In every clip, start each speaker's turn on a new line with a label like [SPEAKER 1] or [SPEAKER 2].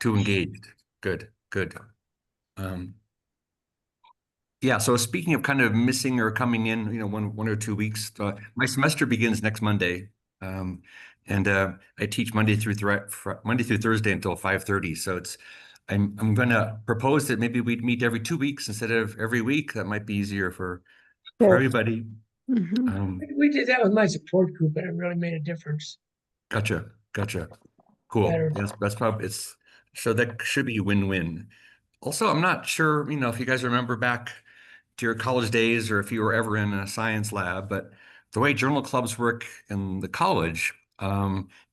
[SPEAKER 1] too engaged. Good, good. Yeah, so speaking of kind of missing or coming in, 1 or 2 weeks, my semester begins next Monday. Um, and I teach Monday through Thursday until 5:30. So I'm gonna propose that maybe we'd meet every 2 weeks instead of every week. That might be easier for
[SPEAKER 2] Sure.
[SPEAKER 1] everybody.
[SPEAKER 2] Mhm.
[SPEAKER 3] We did that with my support group, and it really made a difference.
[SPEAKER 1] Gotcha, gotcha. Cool.
[SPEAKER 3] Better.
[SPEAKER 1] That's probably so that should be win-win. Also, I'm not sure, if you guys remember back to your college days or if you were ever in a science lab, but the way journal clubs work in the college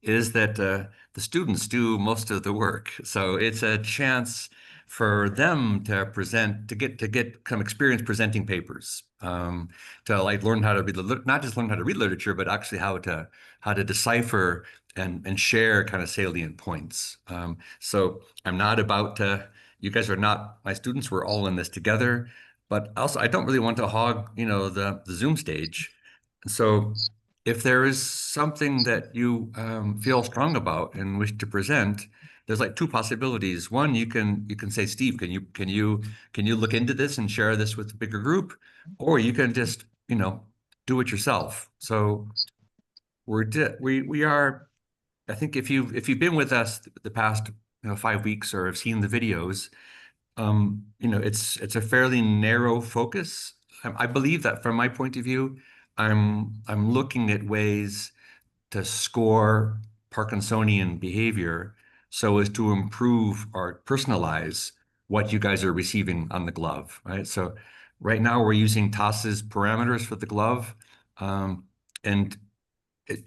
[SPEAKER 1] is that the students do most of the work. So it's a chance for them to get some experience presenting papers, to like learn how to not just learn how to read literature, but actually how to decipher and share kind of salient points. So I'm not about to. You guys are not my students. We're all in this together. But also, I don't really want to hog, the Zoom stage. So if there is something that you feel strong about and wish to present, there's like two possibilities. One, you can say, Steve, can you look into this and share this with a bigger group, or you can just do it yourself. So we are. I think if you've been with us the past 5 weeks or have seen the videos, it's a fairly narrow focus. I believe that from my point of view, I'm looking at ways to score Parkinsonian behavior so as to improve or personalize what you guys are receiving on the glove, right? So right now we're using TAS's parameters for the glove. And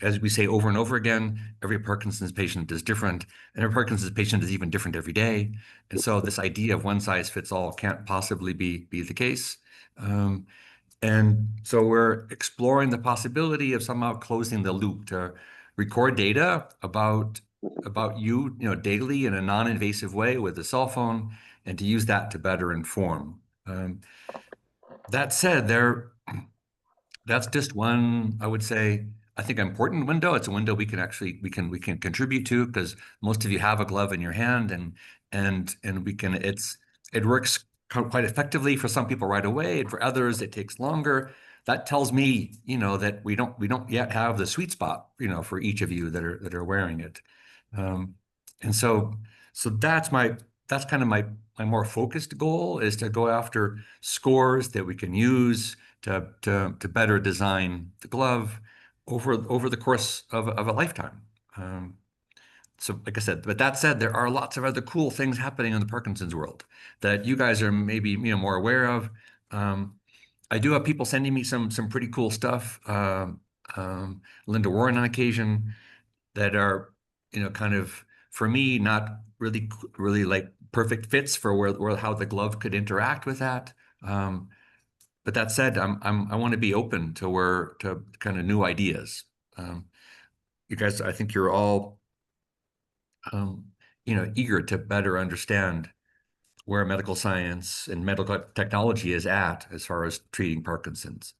[SPEAKER 1] as we say over and over again, every Parkinson's patient is different, and every Parkinson's patient is even different every day. And so this idea of one size fits all can't possibly be the case. And so we're exploring the possibility of somehow closing the loop to record data about you, daily in a non-invasive way with a cell phone, and to use that to better inform. That said, that's just one, I would say, I think important window. It's a window we can contribute to because most of you have a glove in your hand and it works quite effectively for some people right away, and for others it takes longer. That tells me, that we don't yet have the sweet spot, for each of you that are wearing it. Um, and so that's kind of my more focused goal is to go after scores that we can use to better design the glove over the course of a lifetime. So like I said, but that said, there are lots of other cool things happening in the Parkinson's world that you guys are maybe more aware of. I do have people sending me some pretty cool stuff. Linda Warren on occasion that are kind of for me not really like perfect fits for where how the glove could interact with that. But that said, I want to be open to kind of new ideas. You guys, I think you're all eager to better understand where medical science and medical technology is at as far as treating Parkinson's.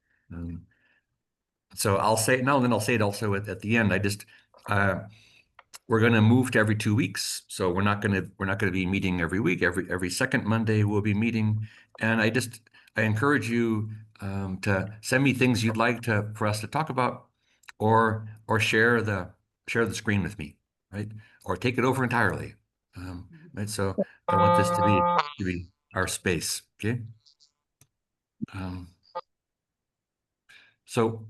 [SPEAKER 1] So I'll say it now, and then I'll say it also at the end. Uh, we're going to move to every 2 weeks, so we're not going to be meeting every week. Every second Monday we'll be meeting, and I encourage you to send me things you'd like for us to talk about, or share the screen with me, right? Or take it over entirely, right? So I want this to be our space, okay? Um, so.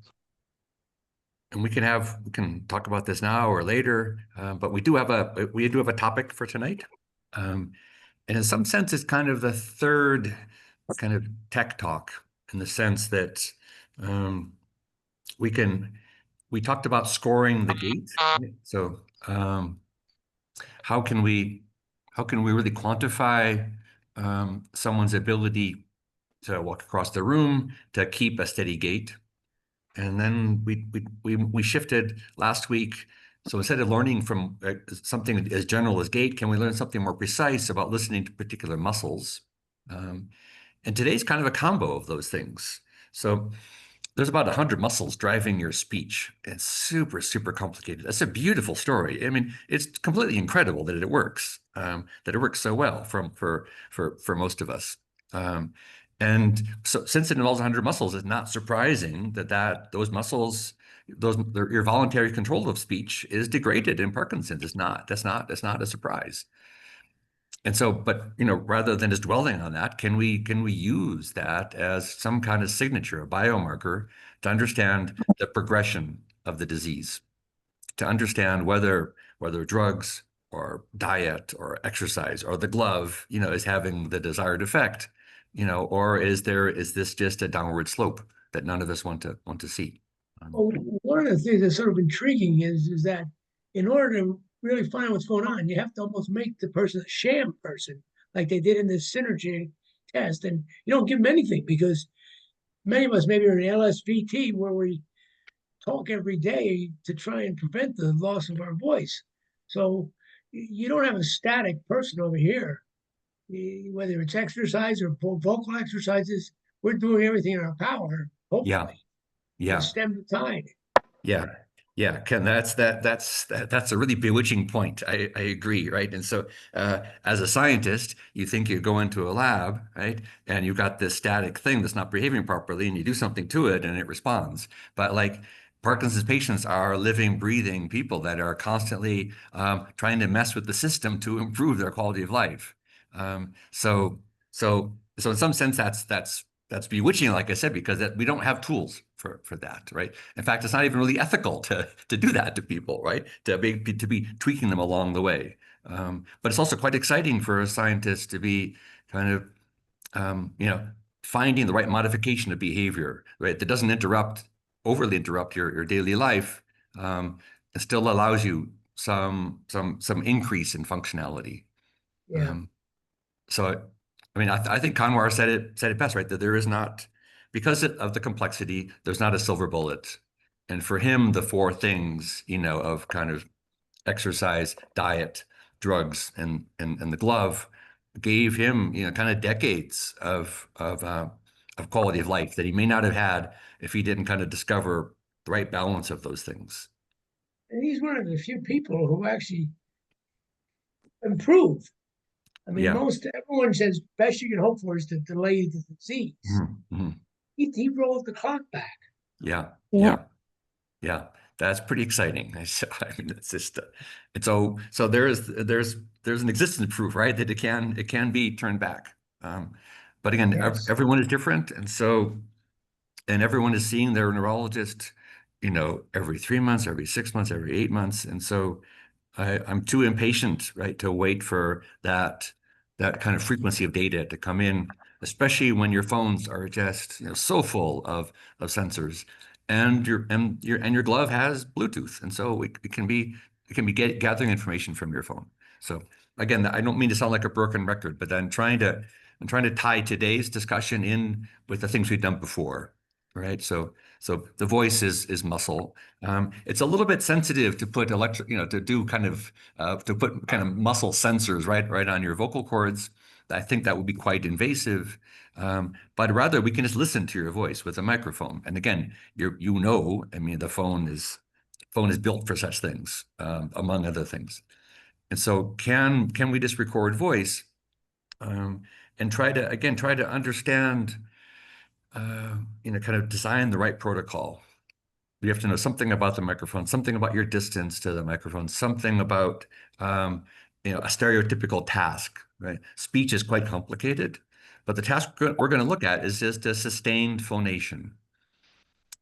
[SPEAKER 1] And we can talk about this now or later, but we do have a topic for tonight, um, and in some sense, it's kind of the third kind of tech talk in the sense that um, we can we talked about scoring the gait. Right? So how can we how can we really quantify someone's ability to walk across the room, to keep a steady gait? And then we shifted last week. So instead of learning from something as general as gait, can we learn something more precise about listening to particular muscles? And today's kind of a combo of those things. So there's about 100 muscles driving your speech. It's super, super complicated. That's a beautiful story. I mean, it's completely incredible that it works so well for most of us. Um, and so since it involves 100 muscles, it's not surprising that those muscles, your voluntary control of speech is degraded in Parkinson's. That's not a surprise. And so, but rather than just dwelling on that, can we use that as some kind of signature, a biomarker, to understand the progression of the disease, to understand whether drugs or diet or exercise or the glove, is having the desired effect, or is this just a downward slope that none of us want to see? Um,
[SPEAKER 3] Well, one of the things that's sort of intriguing is that in order to really find what's going on, you have to almost make the person a sham person, like they did in this synergy test. And you don't give them anything because many of us maybe are in LSVT where we talk every day to try and prevent the loss of our voice. So you don't have a static person over here, whether it's exercise or vocal exercises. We're doing everything in our power,
[SPEAKER 1] yeah,
[SPEAKER 3] hopefully, to
[SPEAKER 1] yeah.
[SPEAKER 3] stem the tide.
[SPEAKER 1] Yeah. Yeah, Ken, that's a really bewitching point. I agree, right? And so as a scientist, you think you go into a lab, right? And you've got this static thing that's not behaving properly, and you do something to it and it responds. But like Parkinson's patients are living, breathing people that are constantly trying to mess with the system to improve their quality of life. So in some sense, that's bewitching, like I said, because we don't have tools for that, right? In fact, it's not even really ethical to do that to people, right? To be tweaking them along the way. But it's also quite exciting for a scientist to be kind of um, you know finding the right modification of behavior, right? That doesn't overly interrupt your daily life. It still allows you some increase in functionality.
[SPEAKER 3] Yeah.
[SPEAKER 1] Um, so, I mean, I think Kanwar said it best, right? That there is not, because of the complexity, there's not a silver bullet. And for him, the four things, of kind of exercise, diet, drugs, and the glove gave him, kind of decades of quality of life that he may not have had if he didn't kind of discover the right balance of those things.
[SPEAKER 3] And he's one of the few people who actually improve. I mean,
[SPEAKER 1] Yeah.
[SPEAKER 3] most everyone says best you can hope for is to delay the disease.
[SPEAKER 1] Mhm. Mhm.
[SPEAKER 3] He rolled the clock back.
[SPEAKER 1] Yeah.
[SPEAKER 3] Yeah.
[SPEAKER 1] Yeah. Yeah, that's pretty exciting. So, I mean, it's just it's so there's an existence proof, right? That it can be turned back. But again,
[SPEAKER 3] Yes.
[SPEAKER 1] everyone is different, and everyone is seeing their neurologist, every 3 months, every 6 months, every 8 months, and so I'm too impatient, right, to wait for that kind of frequency of data to come in, especially when your phones are just, so full of sensors, and your glove has Bluetooth, and so it can be gathering information from your phone. So again, I don't mean to sound like a broken record, but I'm trying to tie today's discussion in with the things we've done before, right? So the voice is muscle. It's a little bit sensitive to put to put kind of muscle sensors right on your vocal cords. I think that would be quite invasive. But rather we can just listen to your voice with a microphone. And again, I mean, the phone is built for such things, among other things. And so can we just record voice, um, and try to understand, kind of design the right protocol. You have to know something about the microphone, something about your distance to the microphone, something about a stereotypical task, right? Speech is quite complicated, but the task we're going to look at is just a sustained phonation.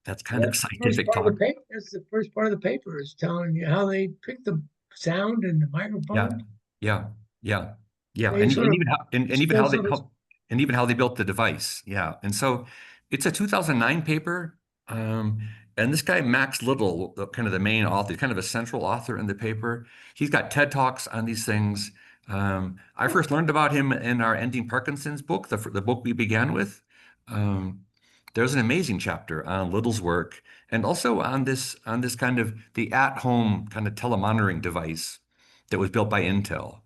[SPEAKER 1] That's kind of
[SPEAKER 3] That's the first
[SPEAKER 1] scientific
[SPEAKER 3] part of the
[SPEAKER 1] talk.
[SPEAKER 3] paper. That's the first part of the paper is telling you how they pick the sound and the
[SPEAKER 1] Yeah,
[SPEAKER 3] microphone.
[SPEAKER 1] yeah, yeah, yeah,
[SPEAKER 3] They
[SPEAKER 1] and
[SPEAKER 3] sort of
[SPEAKER 1] even how they
[SPEAKER 3] sort of
[SPEAKER 1] and even how they built the device. Yeah, and so it's a 2009 paper, and this guy Max Little, kind of the main author, kind of a central author in the paper. He's got TED Talks on these things. I first learned about him in our Ending Parkinson's book, the book we began with. Um, there's an amazing chapter on Little's work, and also on this kind of the at-home kind of telemonitoring device that was built by Intel,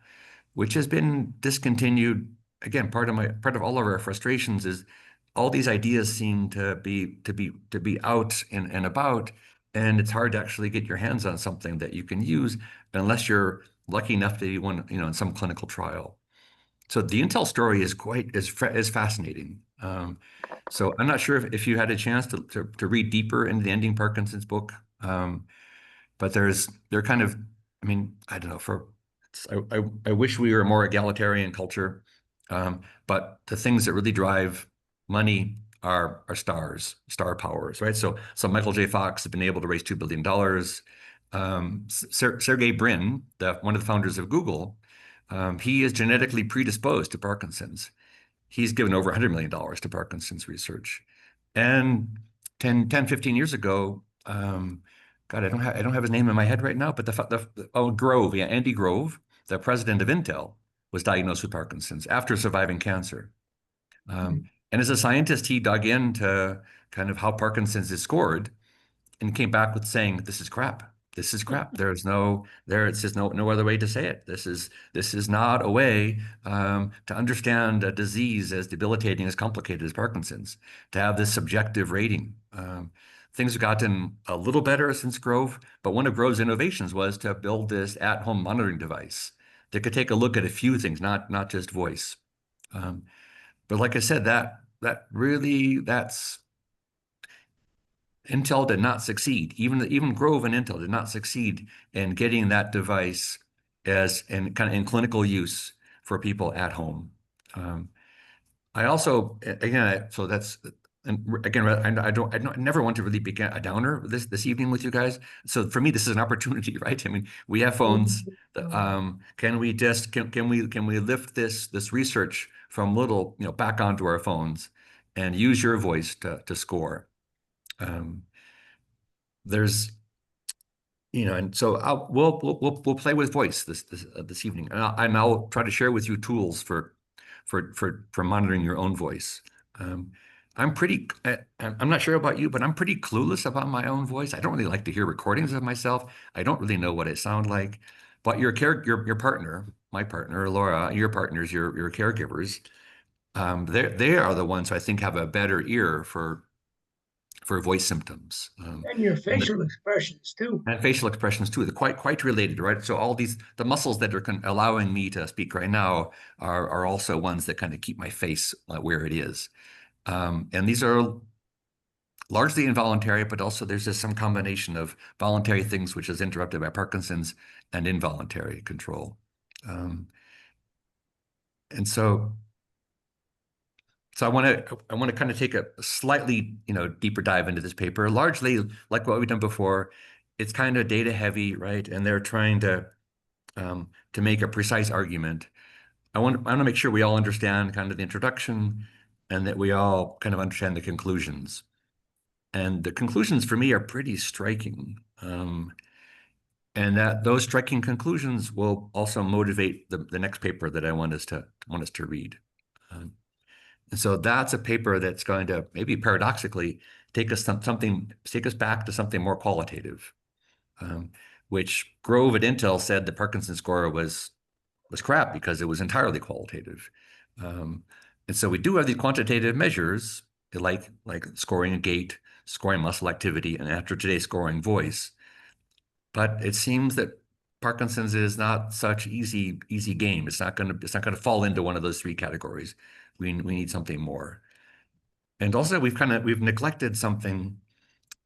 [SPEAKER 1] which has been discontinued. Again, part of all of our frustrations is all these ideas seem to be out and about, and it's hard to actually get your hands on something that you can use unless you're lucky enough to be one, in some clinical trial. So the Intel story is quite is fascinating. So I'm not sure if you had a chance to read deeper into the Ending Parkinson's book. But they're kind of, I mean, I don't know, I wish we were a more egalitarian culture. But the things that really drive money are star powers, right? So Michael J. Fox has been able to raise $2 billion. Sergey Brin, one of the founders of Google, he is genetically predisposed to Parkinson's. He's given over $100 million to Parkinson's research. And 15 years ago, God, I don't have his name in my head right now, but Grove, yeah, Andy Grove, the president of Intel, was diagnosed with Parkinson's after surviving cancer. And as a scientist, he dug into kind of how Parkinson's is scored and came back with saying, "This is crap. This is crap. It's just no other way to say it. This is not a way to understand a disease as debilitating, as complicated as Parkinson's, to have this subjective rating." Things have gotten a little better since Grove, but one of Grove's innovations was to build this at-home monitoring device that could take a look at a few things, not just voice. But like I said, that's Intel did not succeed. Even Grove and Intel did not succeed in getting that device as in kind of in clinical use for people at home. I also again so that's and again I never want to really be a downer this evening with you guys. So for me this is an opportunity, right? I mean we have phones. Can we just can we lift this research from little back onto our phones and use your voice to score? Um, there's and so we'll play with voice this evening, and I'll try to share with you tools for monitoring your own voice. Um, I'm not sure about you, but I'm pretty clueless about my own voice. I don't really like to hear recordings of myself. I don't really know what I sound like. But your partner, my partner, Laura, your partners, your caregivers, they are the ones who I think have a better ear for voice symptoms.
[SPEAKER 3] And your
[SPEAKER 1] And
[SPEAKER 3] facial expressions too.
[SPEAKER 1] and facial expressions too. They're quite related, right? So all the muscles that are allowing me to speak right now are also ones that kind of keep my face where it is. And these are largely involuntary, but also there's just some combination of voluntary things which is interrupted by Parkinson's and involuntary control. Um, and so I want to kind of take a slightly deeper dive into this paper. Largely like what we've done before, it's kind of data heavy, right? And they're trying to make a precise argument. I want to make sure we all understand kind of the introduction and that we all kind of understand the conclusions. And the conclusions for me are pretty striking. And that those striking conclusions will also motivate the next paper that I want us to read. Um, and so that's a paper that's going to maybe paradoxically take us back to something more qualitative, um, which Grove at Intel said the Parkinson score was crap because it was entirely qualitative. Um, and so we do have these quantitative measures like scoring a gait, scoring muscle activity, and after today scoring voice. But it seems that Parkinson's is not such easy game. It's not gonna fall into one of those three categories. We need something more. And also we've neglected something,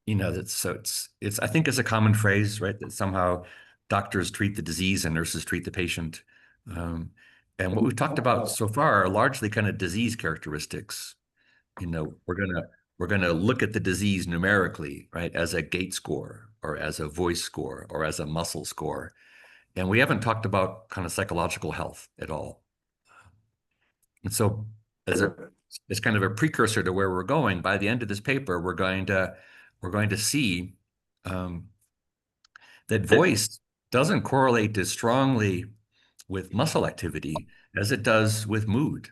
[SPEAKER 1] that's so it's I think it's a common phrase, right? That somehow doctors treat the disease and nurses treat the patient. Um, and what we've talked about so far are largely kind of disease characteristics. We're gonna look at the disease numerically, right, as a gait score or as a voice score or as a muscle score. And we haven't talked about kind of psychological health at all. And so as kind of a precursor to where we're going, by the end of this paper, we're going to see that voice doesn't correlate as strongly with muscle activity as it does with mood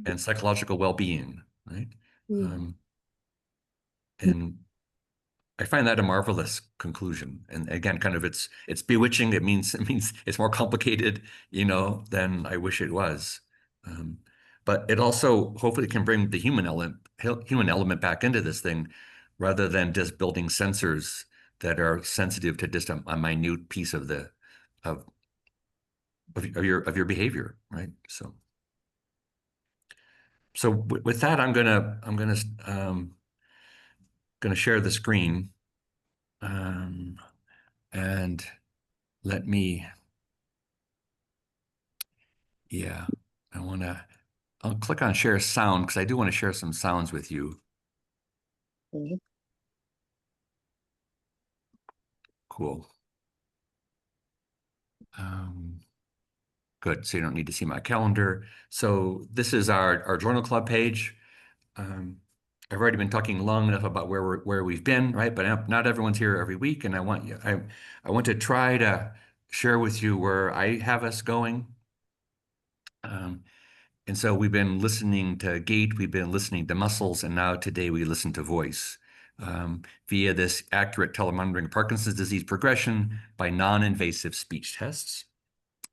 [SPEAKER 1] and psychological well-being, right? Um, and I find that a marvelous conclusion. And again, kind of it's bewitching. It means it's more complicated, than I wish it was. Um, but it also hopefully can bring the human element back into this thing rather than just building sensors that are sensitive to just a minute piece of the of of your behavior, right? So with that, I'm gonna share the screen, um, and let me, yeah, I wanna, I'll click on share sound because I do want to share some sounds with you.
[SPEAKER 2] Mhm.
[SPEAKER 1] Cool. Um, Good. So you don't need to see my calendar. So this is our journal club page. Um, I've already been talking long enough about where we've been, right? But not everyone's here every week, and I want to try to share with you where I have us going. Um, and so we've been listening to gait, we've been listening to muscles, and now today we listen to voice via this accurate telemonitoring of Parkinson's disease progression by non-invasive speech tests.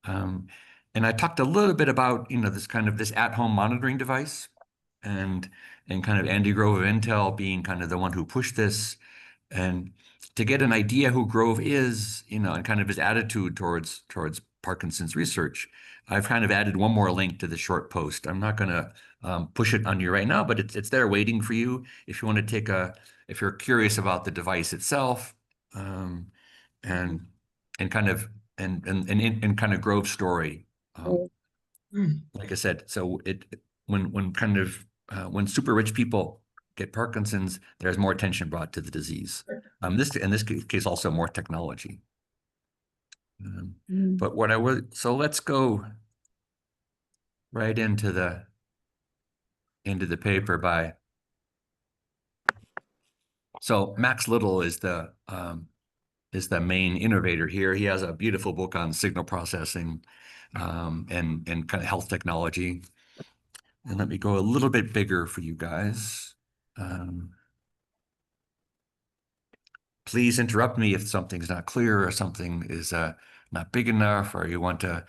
[SPEAKER 1] Um, and I talked a little bit about, this at-home monitoring device and kind of Andy Grove of Intel being kind of the one who pushed this. And to get an idea who Grove is, and kind of his attitude towards Parkinson's research, I've kind of added one more link to the short post. I'm not going to push it on you right now, but it's there waiting for you if you want to if you're curious about the device itself, um, and and kind of and kind of Grove's story. Um,
[SPEAKER 3] Mm.
[SPEAKER 1] like I said, so when kind of when super rich people get Parkinson's, there's more attention brought to the disease. This in this case also more technology. Um,
[SPEAKER 2] Mm.
[SPEAKER 1] but what I would so let's go right into the paper by. So Max Little is the main innovator here. He has a beautiful book on signal processing and kind of health technology. And let me go a little bit bigger for you guys. Um, Please interrupt me if something's not clear or something is not big enough, or you want to.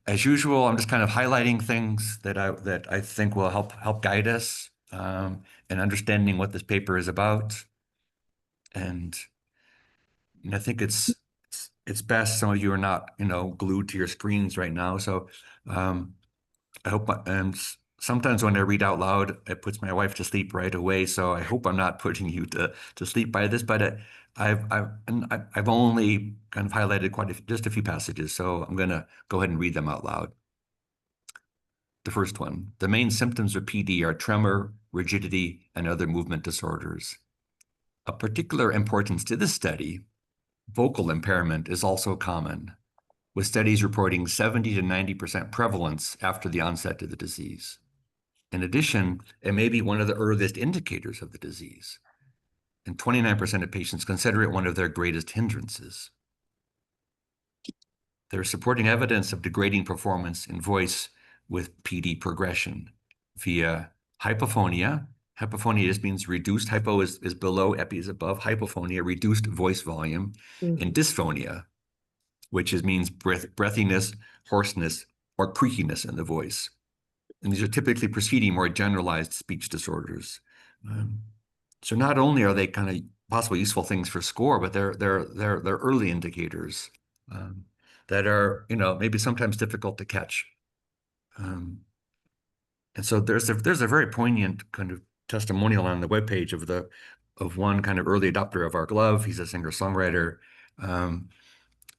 [SPEAKER 1] As usual, I'm just kind of highlighting things that I think will help guide us in understanding what this paper is about. And, I think it's best. Some of you are not, glued to your screens right now, so um, I hope, and sometimes when I read out loud, it puts my wife to sleep right away. So I hope I'm not putting you to sleep by this. But I've only kind of highlighted just a few passages, so I'm going to go ahead and read them out loud. The first one: the main symptoms of PD are tremor, rigidity, and other movement disorders. Of particular importance to this study, vocal impairment is also common, with studies reporting 70 to 90% prevalence after the onset of the disease. In addition, it may be one of the earliest indicators of the disease, and 29% of patients consider it one of their greatest hindrances. There is supporting evidence of degrading performance in voice with PD progression via hypophonia. Hypophonia just means reduced. Hypo is below, epi is above. Hypophonia, reduced voice volume, and dysphonia, which means breathiness, hoarseness, or creakiness in the voice. And these are typically preceding more generalized speech disorders. So not only are they kind of possibly useful things for score, but they're early indicators that are, maybe sometimes difficult to catch. And so there's a very poignant kind of testimonial on the webpage of one kind of early adopter of our glove. He's a singer-songwriter.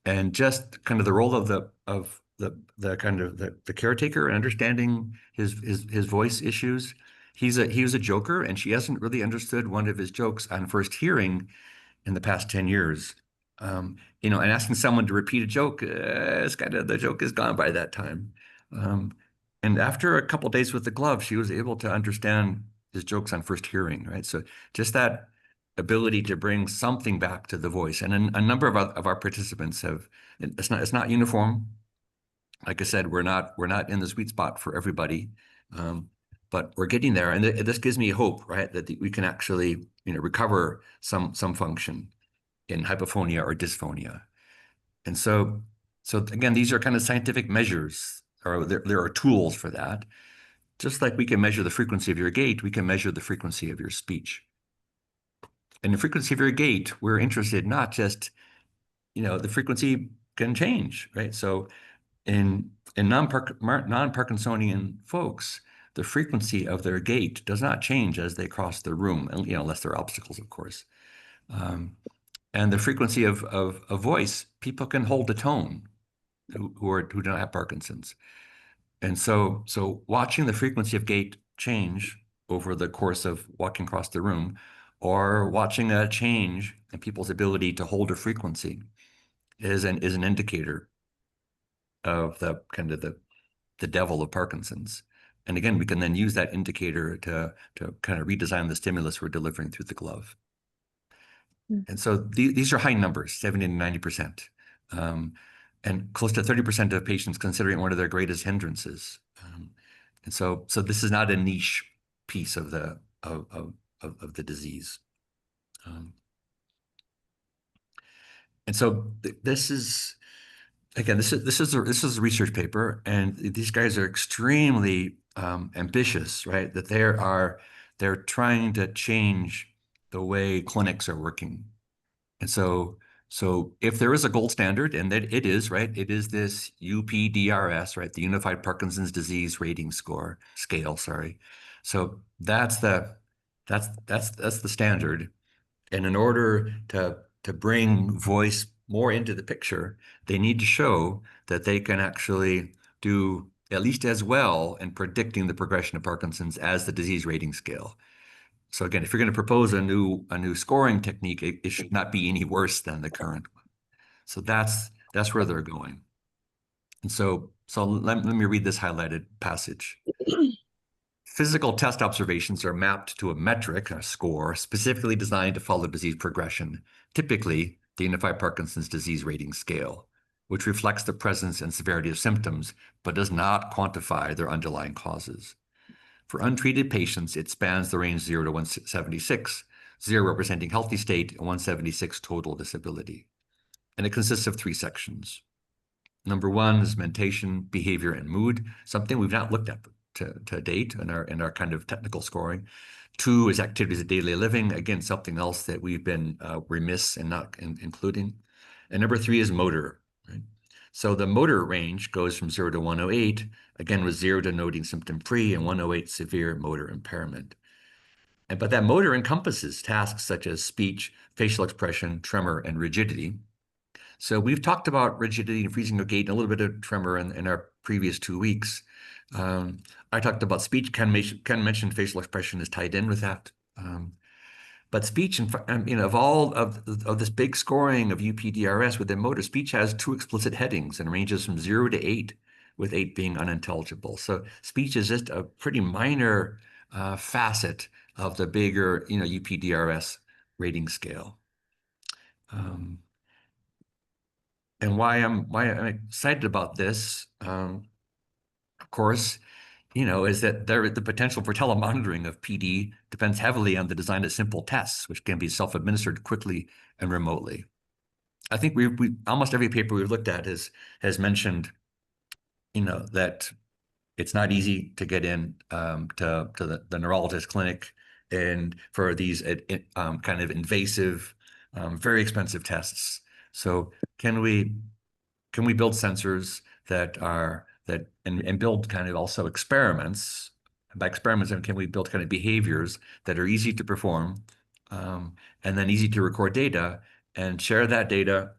[SPEAKER 1] And just kind of the role of the kind of the caretaker and understanding his voice issues. He was a joker, and she hasn't really understood one of his jokes on first hearing in the past 10 years. And asking someone to repeat a joke, it's kind of the joke is gone by that time. Um, and after a couple days with the glove, she was able to understand his jokes on first hearing, right? So just that ability to bring something back to the voice. And a number of our participants have, it's not uniform. Like I said, we're not in the sweet spot for everybody, but we're getting there. And this gives me hope, right, that we can actually, recover some function in hypophonia or dysphonia. And so again, these are kind of scientific measures, or there are tools for that. Just like we can measure the frequency of your gait, we can measure the frequency of your speech. And the frequency of your gait, we're interested not just, the frequency can change, right? So in non-Parkinsonian folks, the frequency of their gait does not change as they cross the room, unless there are obstacles, of course. And the frequency of a voice, people can hold a tone who don't have Parkinson's. And so watching the frequency of gait change over the course of walking across the room, or watching a change in people's ability to hold a frequency is an indicator of the kind of the devil of Parkinson's. And again, we can then use that indicator to kind of redesign the stimulus we're delivering through the glove. And so these are high numbers, 70 to 90%. And close to 30% of patients considering one of their greatest hindrances. And so this is not a niche piece of the disease. And so this is, again, this is a research paper, and these guys are extremely ambitious, right? That they're trying to change the way clinics are working. And so if there is a gold standard, and that it is, right? It is this UPDRS, right? The Unified Parkinson's Disease Rating Scale, sorry. So that's the standard. And in order to bring voice more into the picture, they need to show that they can actually do at least as well in predicting the progression of Parkinson's as the disease rating scale. So again, if you're going to propose a new scoring technique, it should not be any worse than the current one. So that's where they're going. And so let me read this highlighted passage. Physical test observations are mapped to a metric, a score, specifically designed to follow disease progression, typically the Unified Parkinson's Disease Rating Scale, which reflects the presence and severity of symptoms, but does not quantify their underlying causes. For untreated patients, it spans the range 0 to 176, 0 representing healthy state and 176 total disability. And it consists of 3 sections. Number 1 is mentation, behavior, and mood, something we've not looked at to date in our kind of technical scoring. 2 is activities of daily living, again, something else that we've been remiss in not including. And number 3 is motor, right? So the motor range goes from 0 to 108, again, with 0 denoting symptom-free and 108 severe motor impairment. But that motor encompasses tasks such as speech, facial expression, tremor, and rigidity. So we've talked about rigidity and freezing of gait and a little bit of tremor in our previous 2 weeks. I talked about speech. Ken mentioned facial expression is tied in with that. But speech, of all of this big scoring of UPDRS within motor, speech has 2 explicit headings and ranges from 0 to 8, with 8 being unintelligible. So speech is just a pretty minor facet of the bigger, UPDRS rating scale. And why I'm excited about this, of course, is that the potential for telemonitoring of PD depends heavily on the design of simple tests, which can be self-administered quickly and remotely. I think we almost every paper we've looked at has mentioned, that it's not easy to get in to the neurologist clinic and for these kind of invasive, very expensive tests. So can we build sensors and build kind of also experiments? By experiments, can we build kind of behaviors that are easy to perform, and then easy to record data and share that data,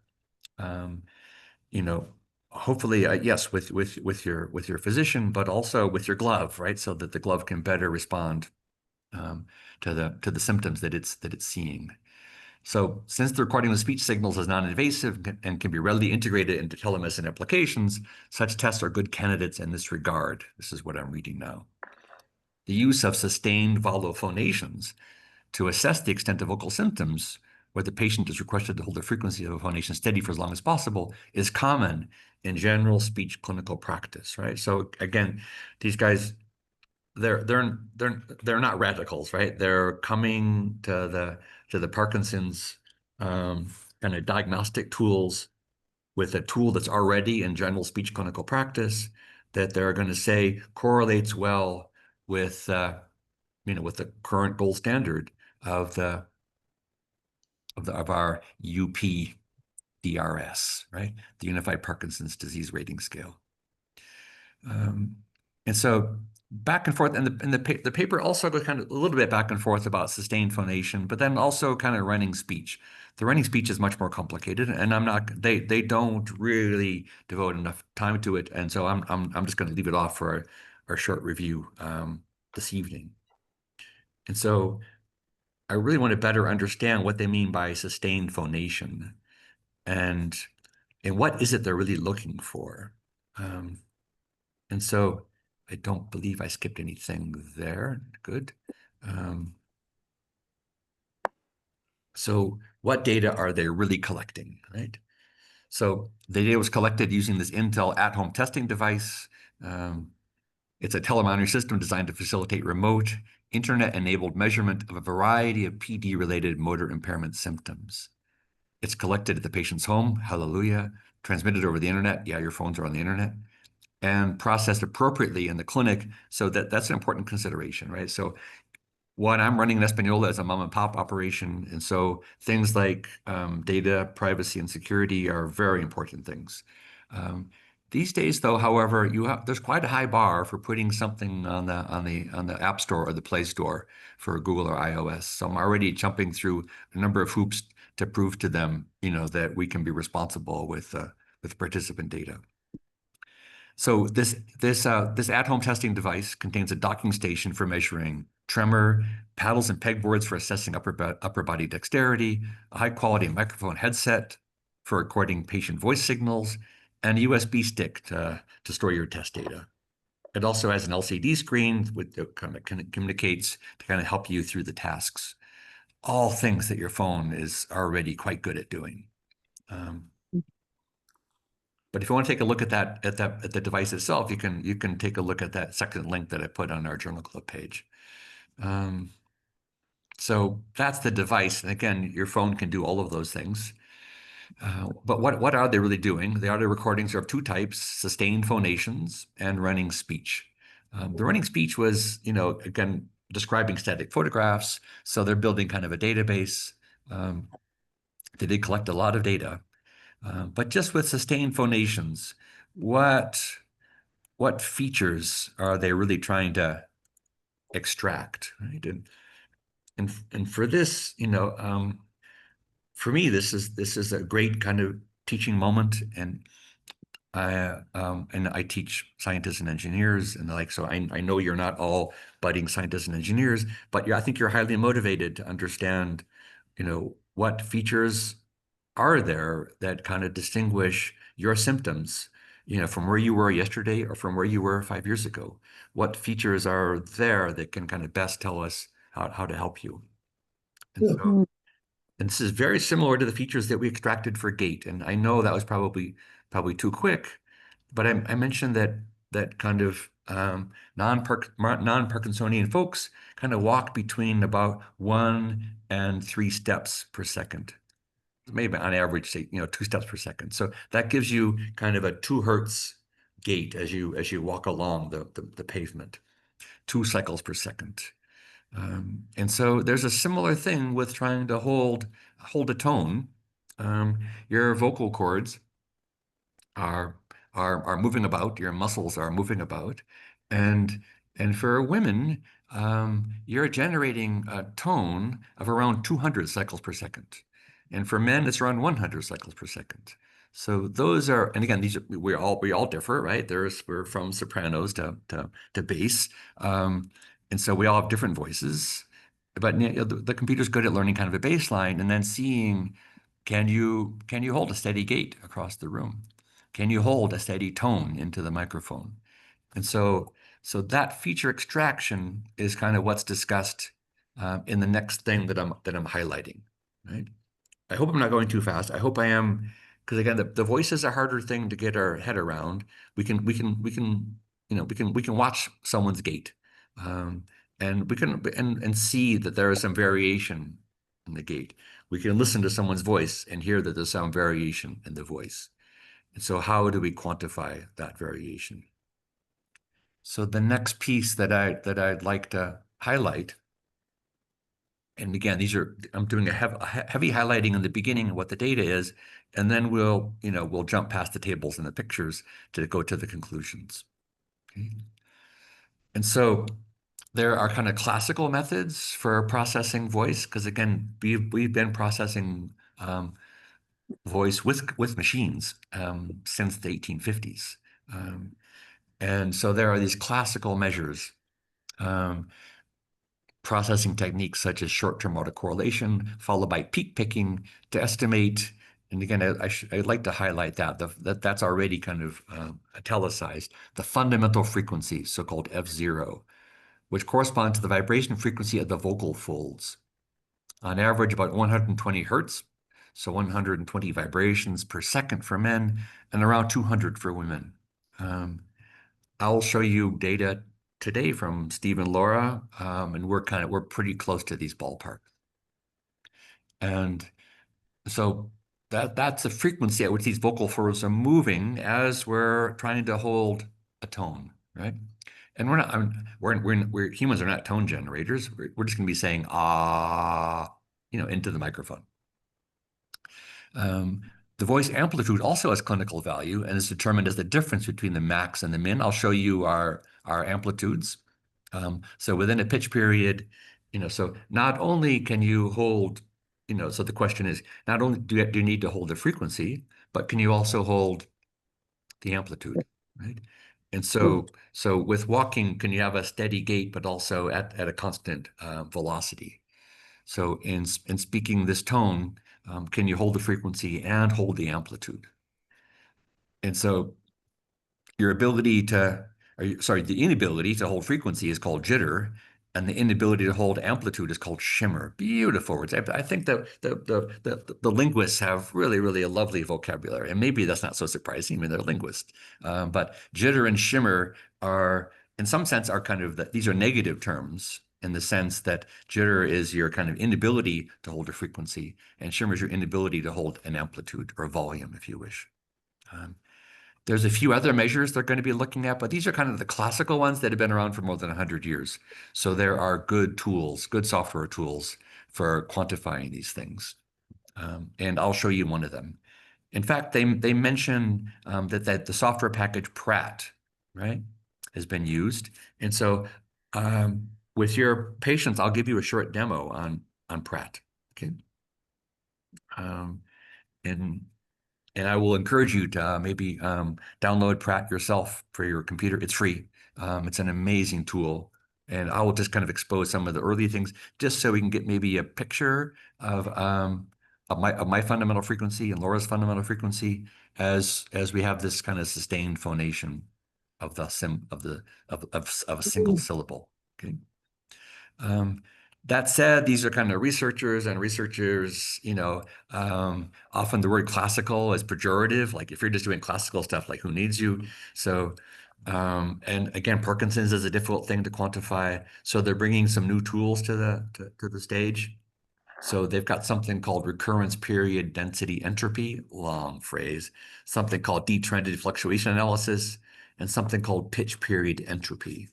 [SPEAKER 1] hopefully, yes, with your physician, but also with your glove, right? So that the glove can better respond to the symptoms that it's seeing. So since the recording of speech signals is non-invasive and can be readily integrated into telemedicine applications, such tests are good candidates in this regard. This is what I'm reading now. The use of sustained volophonations to assess the extent of vocal symptoms, where the patient is requested to hold the frequency of a phonation steady for as long as possible, is common in general speech clinical practice, right? So again, these guys, they're not radicals, right? They're coming to the Parkinson's kind of diagnostic tools with a tool that's already in general speech clinical practice that they're going to say correlates well with with the current gold standard of our UPDRS, right? The Unified Parkinson's Disease Rating Scale. And so back and forth, and the paper also goes kind of a little bit back and forth about sustained phonation, but then also kind of running speech. The running speech is much more complicated, and they don't really devote enough time to it, and so I'm just going to leave it off for our short review this evening. And so I really want to better understand what they mean by sustained phonation, and what is it they're really looking for. And so I don't believe I skipped anything there. Good. So what data are they really collecting, right? So the data was collected using this Intel at-home testing device. It's a telemonitoring system designed to facilitate remote, internet-enabled measurement of a variety of PD-related motor impairment symptoms. It's collected at the patient's home, hallelujah, transmitted over the internet, yeah, your phones are on the internet, and processed appropriately in the clinic. So that's an important consideration, right? So one, I'm running an Espanola as a mom and pop operation. And so things like data, privacy, and security are very important things. These days, though, however, there's quite a high bar for putting something on the App Store or the Play Store for Google or iOS. So I'm already jumping through a number of hoops to prove to them, that we can be responsible with participant data. So this at-home testing device contains a docking station for measuring tremor, paddles and pegboards for assessing upper body dexterity, a high-quality microphone headset for recording patient voice signals, and a USB stick to store your test data. It also has an LCD screen that kind of communicates to kind of help you through the tasks. All things that your phone is already quite good at doing. But if you want to take a look at the device itself, you can take a look at that second link that I put on our Journal Club page. So that's the device, and again, your phone can do all of those things. But what are they really doing? The audio recordings are of two types: sustained phonations and running speech. The running speech was, again, describing static photographs. So they're building kind of a database. They did collect a lot of data. But just with sustained phonations, what features are they really trying to extract, right? And for this, for me, this is a great kind of teaching moment, and I teach scientists and engineers, and so I know you're not all budding scientists and engineers, but I think you're highly motivated to understand, what features are there that kind of distinguish your symptoms, from where you were yesterday or from where you were 5 years ago? What features are there that can kind of best tell us how to help you? And so, and this is very similar to the features that we extracted for gait. And I know that was probably too quick, but I mentioned that kind of non-Parkinsonian folks kind of walk between about 1 and 3 steps per second. Maybe on average, say, 2 steps per second. So that gives you kind of a 2 hertz gait as you walk along the pavement, 2 cycles per second. And so there's a similar thing with trying to hold a tone. Your vocal cords are moving about, your muscles are moving about, and for women, you're generating a tone of around 200 cycles per second. And for men, it's around 100 cycles per second. So those are, and again, we all differ, right? We're from sopranos to bass, and so we all have different voices. But the computer's good at learning kind of a baseline and then seeing, can you hold a steady gait across the room? Can you hold a steady tone into the microphone? And so that feature extraction is kind of what's discussed in the next thing that I'm highlighting, right? I hope I'm not going too fast. I hope I am, because again, the voice is a harder thing to get our head around. We can watch someone's gait, and we can and see that there is some variation in the gait. We can listen to someone's voice and hear that there's some variation in the voice. And so how do we quantify that variation? So the next piece that I'd like to highlight, and again, I'm doing a heavy highlighting in the beginning of what the data is, and then we'll jump past the tables and the pictures to go to the conclusions. Okay. And so there are kind of classical methods for processing voice, because again, we've been processing voice with machines since the 1850s. And so there are these classical measures, processing techniques such as short-term autocorrelation, followed by peak picking to estimate. And again, I'd like to highlight that's already kind of italicized, the fundamental frequency, so-called F0, which correspond to the vibration frequency of the vocal folds. On average, about 120 hertz, so 120 vibrations per second for men, and around 200 for women. I'll show you data today from Steve and Laura, and we're pretty close to these ballparks. And so that's the frequency at which these vocal folds are moving as we're trying to hold a tone, right? And we're not, I mean, we're humans are not tone generators. We're just going to be saying ah, into the microphone. The voice amplitude also has clinical value and is determined as the difference between the max and the min. I'll show you our amplitudes. So within a pitch period, so not only can you hold, so the question is, not only do you need to hold the frequency, but can you also hold the amplitude, right? And so with walking, can you have a steady gait, but also at a constant velocity? So in speaking this tone, can you hold the frequency and hold the amplitude? And so your ability to, the inability to hold frequency is called jitter, and the inability to hold amplitude is called shimmer. Beautiful words. I think that the linguists have really, really a lovely vocabulary, and maybe that's not so surprising. I mean, they're linguists, but jitter and shimmer are, in some sense, are kind of these are negative terms in the sense that jitter is your kind of inability to hold a frequency, and shimmer is your inability to hold an amplitude or volume, if you wish. There's a few other measures they're going to be looking at, but these are kind of the classical ones that have been around for more than 100 years. So there are good tools, good software tools for quantifying these things. And I'll show you one of them. In fact, they mention that the software package Pratt, right, has been used. And so with your patience, I'll give you a short demo on Pratt. Okay. And I will encourage you to maybe download Pratt yourself for your computer. It's free. It's an amazing tool. And I will just kind of expose some of the early things just so we can get maybe a picture of my fundamental frequency and Laura's fundamental frequency as we have this kind of sustained phonation of a single syllable. Okay. That said, these are kind of researchers, often the word classical is pejorative. Like if you're just doing classical stuff, like who needs you? So, and again, Parkinson's is a difficult thing to quantify. So they're bringing some new tools to the stage. So they've got something called recurrence period density entropy, long phrase, something called detrended fluctuation analysis, and something called pitch period entropy.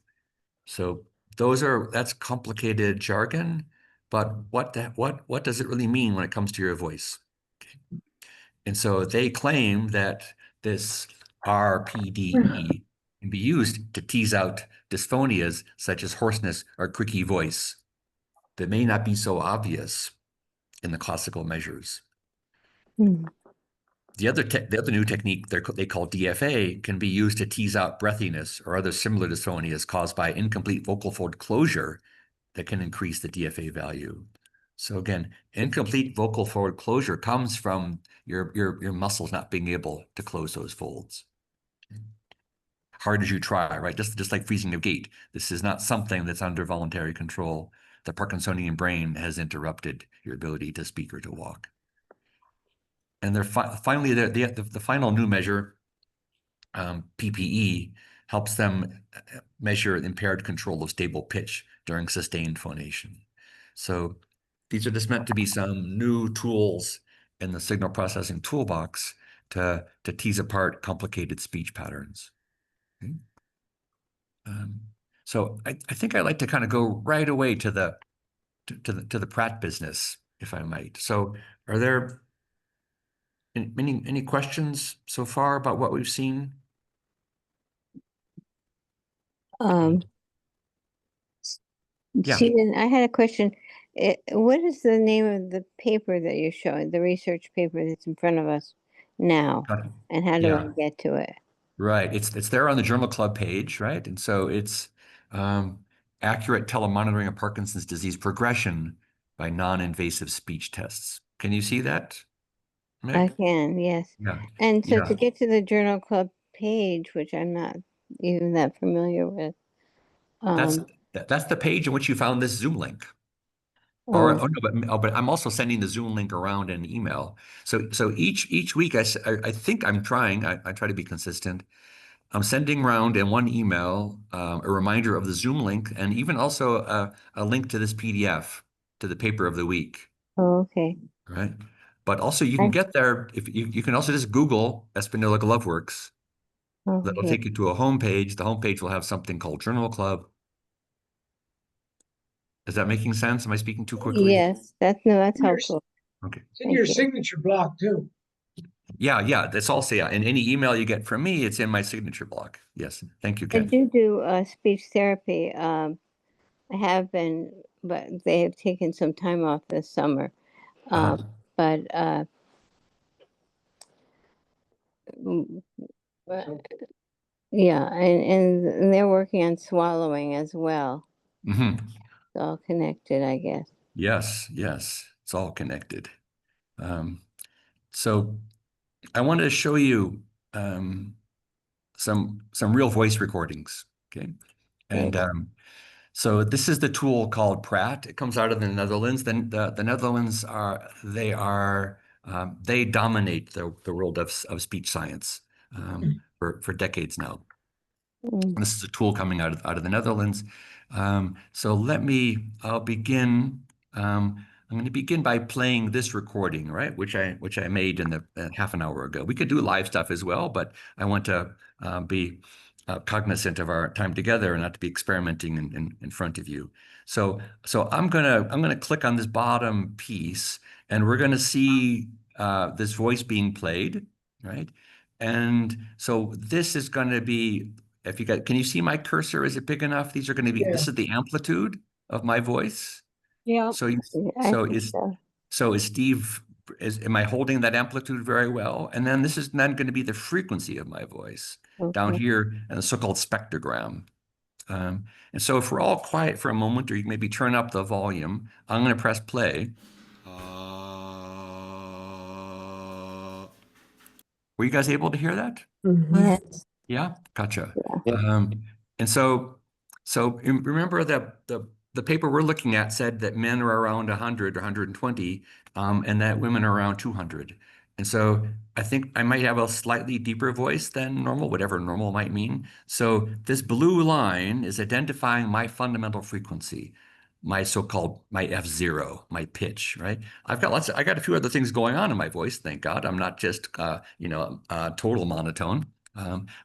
[SPEAKER 1] So that's complicated jargon, but what does it really mean when it comes to your voice? Okay. And so they claim that this RPDE can be used to tease out dysphonias such as hoarseness or creaky voice that may not be so obvious in the classical measures. The other new technique they call DFA can be used to tease out breathiness or other similar dysphonias caused by incomplete vocal fold closure that can increase the DFA value. So again, incomplete vocal fold closure comes from your muscles not being able to close those folds. Hard as you try, right? Just like freezing your gait. This is not something that's under voluntary control. The Parkinsonian brain has interrupted your ability to speak or to walk. And finally, the final new measure, PPE, helps them measure impaired control of stable pitch during sustained phonation. So these are just meant to be some new tools in the signal processing toolbox to tease apart complicated speech patterns. Okay. So I think I'd like to kind of go right away to the Pratt business, if I might. So are there any questions so far about what we've seen?
[SPEAKER 2] Um,
[SPEAKER 1] Yeah.
[SPEAKER 2] Stephen, I had a question. What is the name of the paper that you're showing, the research paper that's in front of us now?
[SPEAKER 1] Got it.
[SPEAKER 2] And how do I
[SPEAKER 1] Yeah.
[SPEAKER 2] get to it?
[SPEAKER 1] Right. It's there on the Journal Club page, right? And so it's um, accurate telemonitoring of Parkinson's disease progression by non-invasive speech tests. Can you see that,
[SPEAKER 2] I
[SPEAKER 1] Meg?
[SPEAKER 2] can, yes.
[SPEAKER 1] Yeah.
[SPEAKER 2] And so to
[SPEAKER 1] Yeah.
[SPEAKER 2] get to the Journal Club page, which I'm not even that familiar with,
[SPEAKER 1] That's
[SPEAKER 2] um,
[SPEAKER 1] that's the page in which you found this Zoom link. Or
[SPEAKER 2] oh,
[SPEAKER 1] oh no, but I'm also sending the Zoom link around in email. So each week I think I'm trying. I try to be consistent. I'm sending around in one email a reminder of the Zoom link and even also a link to this PDF to the paper of the week,
[SPEAKER 2] oh, okay.
[SPEAKER 1] right? But also you can
[SPEAKER 2] I,
[SPEAKER 1] get there if you can also just Google Espanola GloveWorks.
[SPEAKER 2] oh,
[SPEAKER 1] That'll
[SPEAKER 2] yeah.
[SPEAKER 1] take you to a home page. The home page will have something called Journal Club. Is that making sense? Am I speaking too quickly?
[SPEAKER 2] Yes, no, that's
[SPEAKER 3] Your,
[SPEAKER 2] helpful.
[SPEAKER 1] Okay.
[SPEAKER 3] it's in
[SPEAKER 2] Thank
[SPEAKER 3] your
[SPEAKER 2] you.
[SPEAKER 3] signature block too.
[SPEAKER 1] Yeah, yeah, that's also, yeah. And any email you get from me, it's in my signature block. Yes. Thank you,
[SPEAKER 2] I
[SPEAKER 1] Ken.
[SPEAKER 2] do speech therapy. I have been, but they have taken some time off this summer.
[SPEAKER 1] Uh-huh.
[SPEAKER 2] But mm, uh, yeah, and they're working on swallowing as well.
[SPEAKER 1] Hmm.
[SPEAKER 2] It's all connected, I guess.
[SPEAKER 1] Yes, yes. It's all connected. Um, so I wanted to show you some real voice recordings. Okay.
[SPEAKER 2] Great.
[SPEAKER 1] And so this is the tool called Pratt. It comes out of the Netherlands. Then the Netherlands they dominate the world of speech science for decades now.
[SPEAKER 2] Mm,
[SPEAKER 1] This is a tool coming out of the Netherlands. I'll begin. I'm going to begin by playing this recording, right, which I made in the half an hour ago. We could do live stuff as well, but I want to be cognizant of our time together and not to be experimenting in front of you. So I'm gonna click on this bottom piece, and we're gonna see this voice being played, right? And so this is going to be if you got, can you see my cursor? Is it big enough? These are going to be,
[SPEAKER 3] Yeah.
[SPEAKER 1] this is the amplitude of my voice.
[SPEAKER 2] yeah,
[SPEAKER 1] So you,
[SPEAKER 2] I
[SPEAKER 1] so
[SPEAKER 2] think
[SPEAKER 1] is,
[SPEAKER 2] so.
[SPEAKER 1] so is Steve, am I holding that amplitude very well? And then this is then going to be the frequency of my voice down
[SPEAKER 2] Okay.
[SPEAKER 1] here in the so-called spectrogram. And so if we're all quiet for a moment, or you can maybe turn up the volume, I'm going to press play. Were you guys able to hear that?
[SPEAKER 2] Yes.
[SPEAKER 1] Yeah, gotcha.
[SPEAKER 2] Yeah.
[SPEAKER 1] And so remember that the paper we're looking at said that men are around 100 or 120, and that women are around 200. And so I think I might have a slightly deeper voice than normal, whatever normal might mean. So this blue line is identifying my fundamental frequency, my so-called my F0, my pitch, right? I got a few other things going on in my voice, thank God. I'm not just total monotone.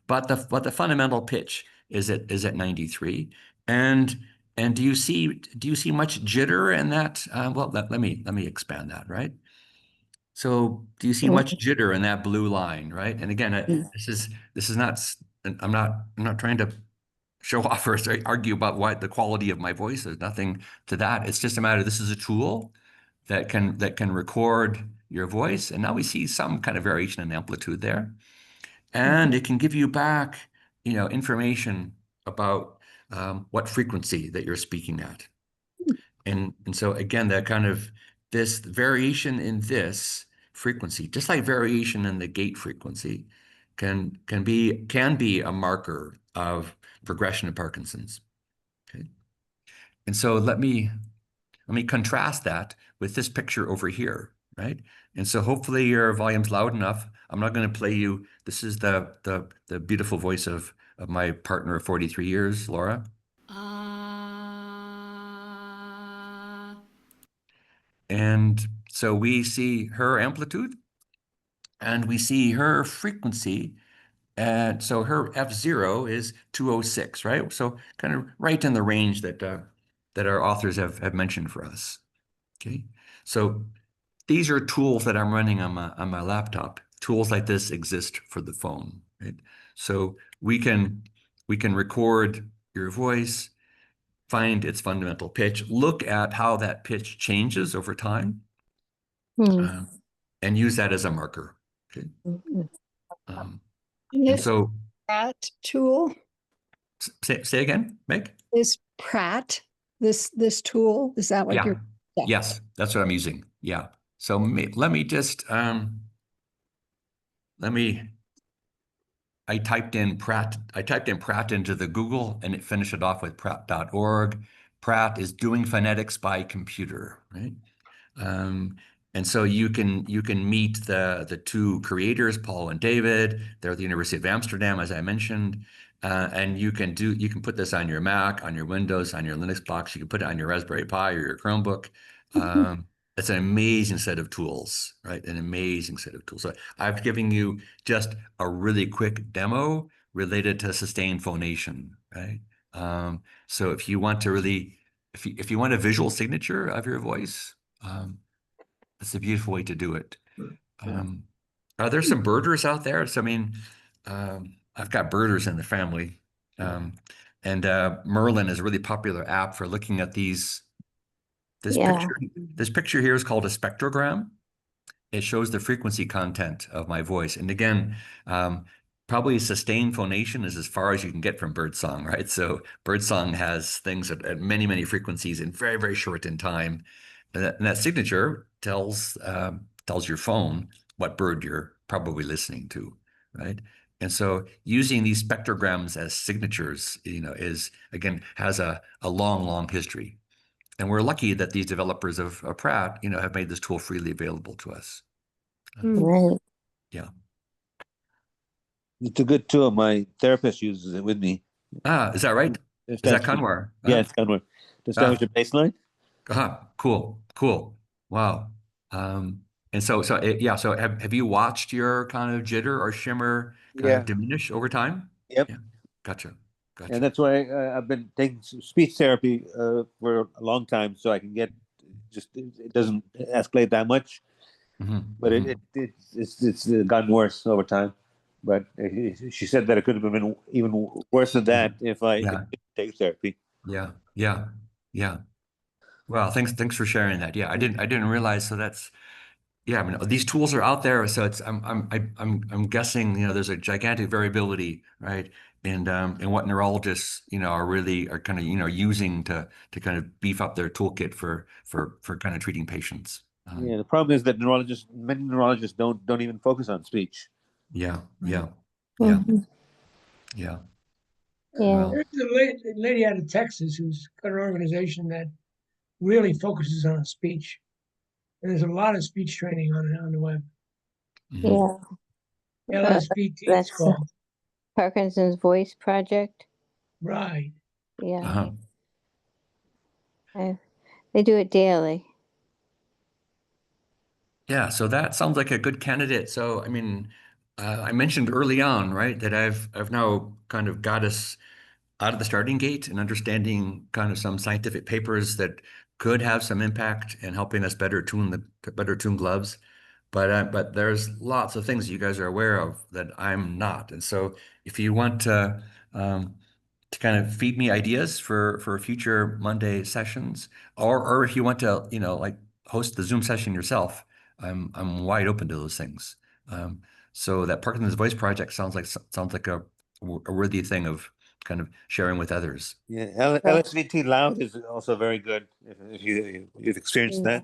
[SPEAKER 1] But the fundamental pitch is at 93. And and do you see much jitter in that? Well, let me expand that, right? So do you see much
[SPEAKER 2] Mm,
[SPEAKER 1] jitter in that blue line, right? And again,
[SPEAKER 2] mm,
[SPEAKER 1] this is not I'm not trying to show off or argue about what the quality of my voice is. Nothing to that. It's just a matter. This is a tool that can record your voice, and now we see some kind of variation in amplitude there. And it can give you back, information about what frequency that you're speaking at. And so again, that kind of this variation in this frequency, just like variation in the gate frequency, can be a marker of progression of Parkinson's. Okay. And so let me contrast that with this picture over here, right? And so hopefully your volume's loud enough. I'm not going to play you. This is the beautiful voice of my partner of 43 years, Laura. And so we see her amplitude and we see her frequency. And so her F0 is 206, right? So kind of right in the range that that our authors have mentioned for us. Okay. So these are tools that I'm running on my laptop. Tools like this exist for the phone, right? So we can record your voice, find its fundamental pitch, look at how that pitch changes over time,
[SPEAKER 2] Hmm.
[SPEAKER 1] uh, and use that as a marker. Okay.
[SPEAKER 2] Mhm.
[SPEAKER 1] Um, and
[SPEAKER 4] This
[SPEAKER 1] so
[SPEAKER 4] Pratt tool
[SPEAKER 1] say again, Meg?
[SPEAKER 4] is Pratt. This tool, is that what
[SPEAKER 1] Yeah.
[SPEAKER 4] you're? Yeah.
[SPEAKER 1] Yes, that's what I'm using. Yeah. So let me just let me I typed in Pratt into the Google and it finished it off with pratt.org. Pratt is doing phonetics by computer, right? Um, and so you can meet the two creators, Paul and David. They're at the University of Amsterdam, as I mentioned. And you can put this on your Mac, on your Windows, on your Linux box. You can put it on your Raspberry Pi or your Chromebook. Um, it's an amazing set of tools, right? An amazing set of tools. So I've given you just a really quick demo related to sustained phonation, right? So if you want to really, if you want a visual signature of your voice, that's a beautiful way to do it. Um, are there some birders out there? So, I mean, I've got birders in the family. Um, and Merlin is a really popular app for looking at these. This
[SPEAKER 2] Yeah.
[SPEAKER 1] picture, this picture here is called a spectrogram. It shows the frequency content of my voice. And again, probably sustained phonation is as far as you can get from birdsong, right? So birdsong has things at many, many frequencies and very, very short in time. And that signature tells your phone what bird you're probably listening to, right? And so using these spectrograms as signatures, is again has a long, long history. And we're lucky that these developers of Pratt, have made this tool freely available to us.
[SPEAKER 4] Hmm.
[SPEAKER 2] Right.
[SPEAKER 1] Yeah.
[SPEAKER 5] It's a good tool. My therapist uses it with me.
[SPEAKER 1] Is that right? Is that Kanwar?
[SPEAKER 5] Yeah, it's Kanwar. To establish a baseline.
[SPEAKER 1] Cool, cool. Wow. And yeah. So have you watched your kind of jitter or shimmer kind of
[SPEAKER 5] Yeah.
[SPEAKER 1] diminish over time?
[SPEAKER 5] Yep.
[SPEAKER 1] Yeah. Gotcha.
[SPEAKER 5] And
[SPEAKER 1] Gotcha.
[SPEAKER 5] that's why I've been taking speech therapy for a long time, so I can get it doesn't escalate that much. But it's gotten worse over time. But she said that it could have been even worse than that if I
[SPEAKER 1] Yeah.
[SPEAKER 5] didn't take therapy.
[SPEAKER 1] Yeah. Yeah. Yeah. Well, thanks for sharing that. Yeah, I didn't realize. So that's, yeah, I mean, these tools are out there, so I'm guessing, there's a gigantic variability, right? And what neurologists, are kind of, using to kind of beef up their toolkit for kind of treating patients.
[SPEAKER 5] Yeah, the problem is that many neurologists don't even focus on speech.
[SPEAKER 1] Yeah, yeah, yeah,
[SPEAKER 2] Mhm.
[SPEAKER 1] yeah.
[SPEAKER 2] Yeah.
[SPEAKER 1] Well,
[SPEAKER 3] There's a lady out of Texas who's got an organization that really focuses on speech. And there's a lot of speech training on the web.
[SPEAKER 2] Yeah.
[SPEAKER 3] LSVT it's
[SPEAKER 2] That's
[SPEAKER 3] called.
[SPEAKER 2] Parkinson's Voice Project.
[SPEAKER 3] Right.
[SPEAKER 2] Yeah.
[SPEAKER 1] uh-huh.
[SPEAKER 2] They do it daily.
[SPEAKER 1] Yeah, so that sounds like a good candidate. So, I mean, I mentioned early on, right, that I've now kind of got us out of the starting gate and understanding kind of some scientific papers that could have some impact in helping us better tune gloves. But there's lots of things you guys are aware of that I'm not. And so if you want to kind of feed me ideas for future Monday sessions, or if you want to, like host the Zoom session yourself, I'm wide open to those things. Um, so that Parkinson's Voice Project sounds like a worthy thing of kind of sharing with others.
[SPEAKER 5] Yeah, LSVT loud is also very good if you've experienced that.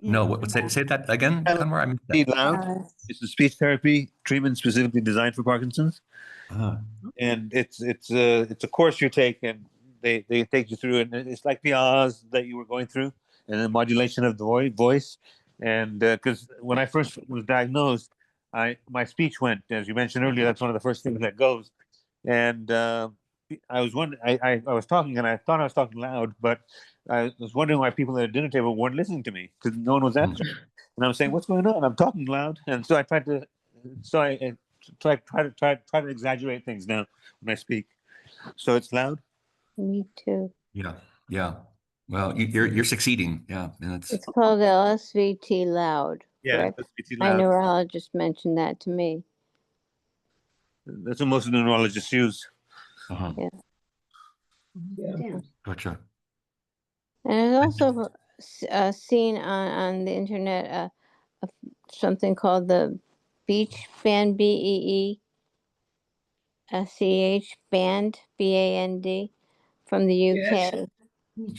[SPEAKER 1] No, say that again, Conwar? I missed that.
[SPEAKER 5] LSVT loud is a speech therapy treatment specifically designed for Parkinson's.
[SPEAKER 1] Uh-huh.
[SPEAKER 5] And it's a course you take, and they take you through, and it's like the ahs that you were going through, and the modulation of the voice. And because when I first was diagnosed, my speech went, as you mentioned earlier, that's one of the first things that goes. And I was wondering, I was talking, and I thought I was talking loud, but I was wondering why people at the dinner table weren't listening to me because no one was answering. And I was saying, "What's going on? I'm talking loud." And so I tried to, so I try to exaggerate things now when I speak. So it's loud.
[SPEAKER 2] Me too.
[SPEAKER 1] Yeah, yeah. Well, you're succeeding. Yeah, and
[SPEAKER 2] It's called LSVT loud,
[SPEAKER 5] Yeah,
[SPEAKER 2] correct?
[SPEAKER 5] that's pretty
[SPEAKER 2] My
[SPEAKER 5] loud.
[SPEAKER 2] neurologist mentioned that to me.
[SPEAKER 5] That's what most of the neurologists use.
[SPEAKER 1] uh-huh.
[SPEAKER 2] Yeah.
[SPEAKER 3] Yeah.
[SPEAKER 1] Gotcha.
[SPEAKER 2] And it's also seen on the internet something called the beach band, BEESCH band, BAND, from the
[SPEAKER 3] Yes.
[SPEAKER 2] UK.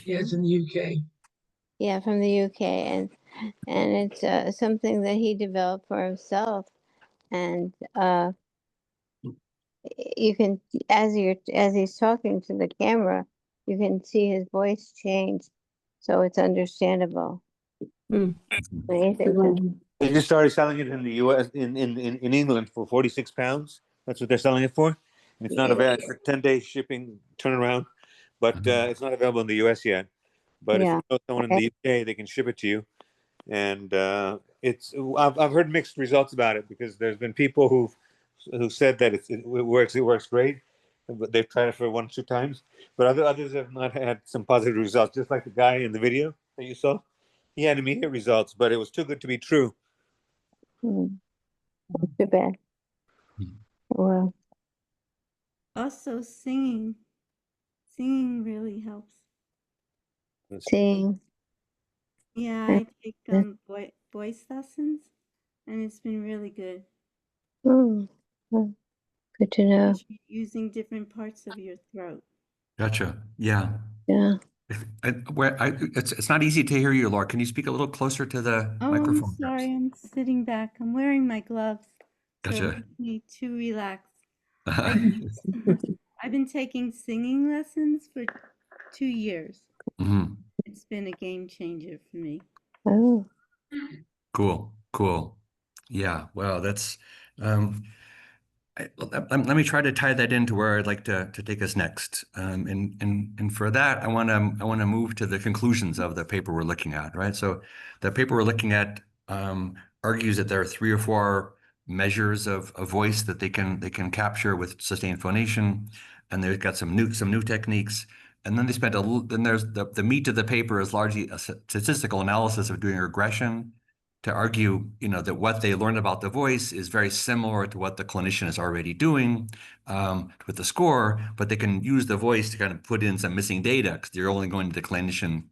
[SPEAKER 3] Yes, in the UK.
[SPEAKER 2] Yeah, from the UK, and it's something that he developed for himself, and you can, as he's talking to the camera, you can see his voice change, so it's understandable. Amazing.
[SPEAKER 5] They just started selling it in the U.S. in England for £46. That's what they're selling it for. And it's not available. It's a 10-day shipping turnaround, but it's not available in the U.S. yet. But if you
[SPEAKER 2] Yeah.
[SPEAKER 5] know someone in the UK, they can ship it to you. And I've heard mixed results about it because there's been people who said that it works great, but they've tried it for 1 or 2 times. But others have not had some positive results. Just like the guy in the video that you saw, he had immediate results, but it was too good to be true.
[SPEAKER 2] Too bad. Well,
[SPEAKER 6] Also, singing really helps.
[SPEAKER 2] seeing.
[SPEAKER 6] Yeah, I take voice lessons, and it's been really good.
[SPEAKER 2] Well, good to know.
[SPEAKER 6] Because you're using different parts of your throat.
[SPEAKER 1] Gotcha. Yeah.
[SPEAKER 2] Yeah.
[SPEAKER 1] It's not easy to hear you, Laura. Can you speak a little closer to the
[SPEAKER 6] Oh, I'm
[SPEAKER 1] microphone, perhaps?
[SPEAKER 6] sorry. I'm sitting back. I'm wearing my gloves, so it
[SPEAKER 1] Gotcha.
[SPEAKER 6] makes me too relaxed. I've been taking singing lessons for 2 years.
[SPEAKER 1] Mhm.
[SPEAKER 6] It's been a game changer for me.
[SPEAKER 2] Oh,
[SPEAKER 1] Cool. Cool. Yeah. Well, that's let me try to tie that into where I'd like to take us next. And for that, I want to move to the conclusions of the paper we're looking at, right? So the paper we're looking at argues that there are 3 or 4 measures of voice that they can capture with sustained phonation, and they've got some new techniques. And then they spent then there's the meat of the paper is largely a statistical analysis of doing regression to argue, that what they learned about the voice is very similar to what the clinician is already doing with the score, but they can use the voice to kind of put in some missing data because you're only going to the clinician,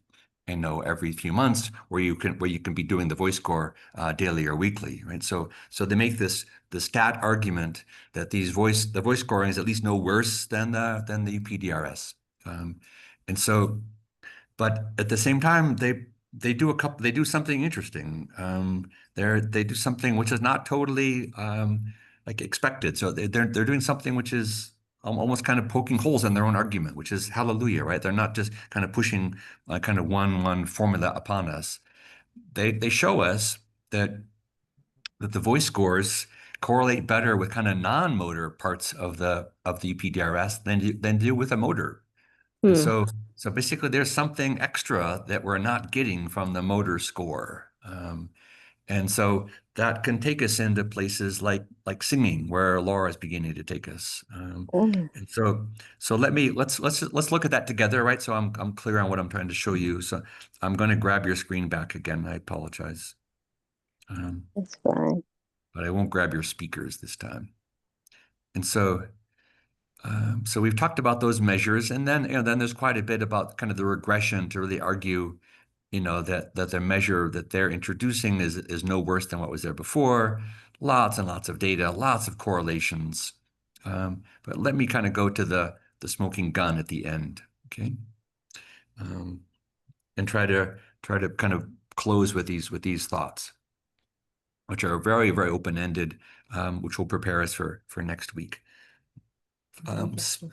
[SPEAKER 1] every few months where you can be doing the voice score daily or weekly, right? So they make the stat argument that the voice scoring is at least no worse than the UPDRS, and so. But at the same time, they do something interesting. They do something which is not totally like expected. So they're doing something which is almost kind of poking holes in their own argument, which is hallelujah, right? They're not just kind of pushing kind of one formula upon us. They show us that the voice scores correlate better with kind of non-motor parts of the PDRS than do with a motor. And so basically, there's something extra that we're not getting from the motor score. And so that can take us into places like singing, where Laura is beginning to take us. And so let's look at that together, right? So I'm clear on what I'm trying to show you. So I'm going to grab your screen back again. I apologize.
[SPEAKER 2] that's fine.
[SPEAKER 1] But I won't grab your speakers this time. And so we've talked about those measures, and then there's quite a bit about kind of the regression to really argue, that the measure that they're introducing is no worse than what was there before. Lots and lots of data, lots of correlations. But let me kind of go to the smoking gun at the end, okay? And try to kind of close with these thoughts, which are very, very open-ended, which will prepare us for next week.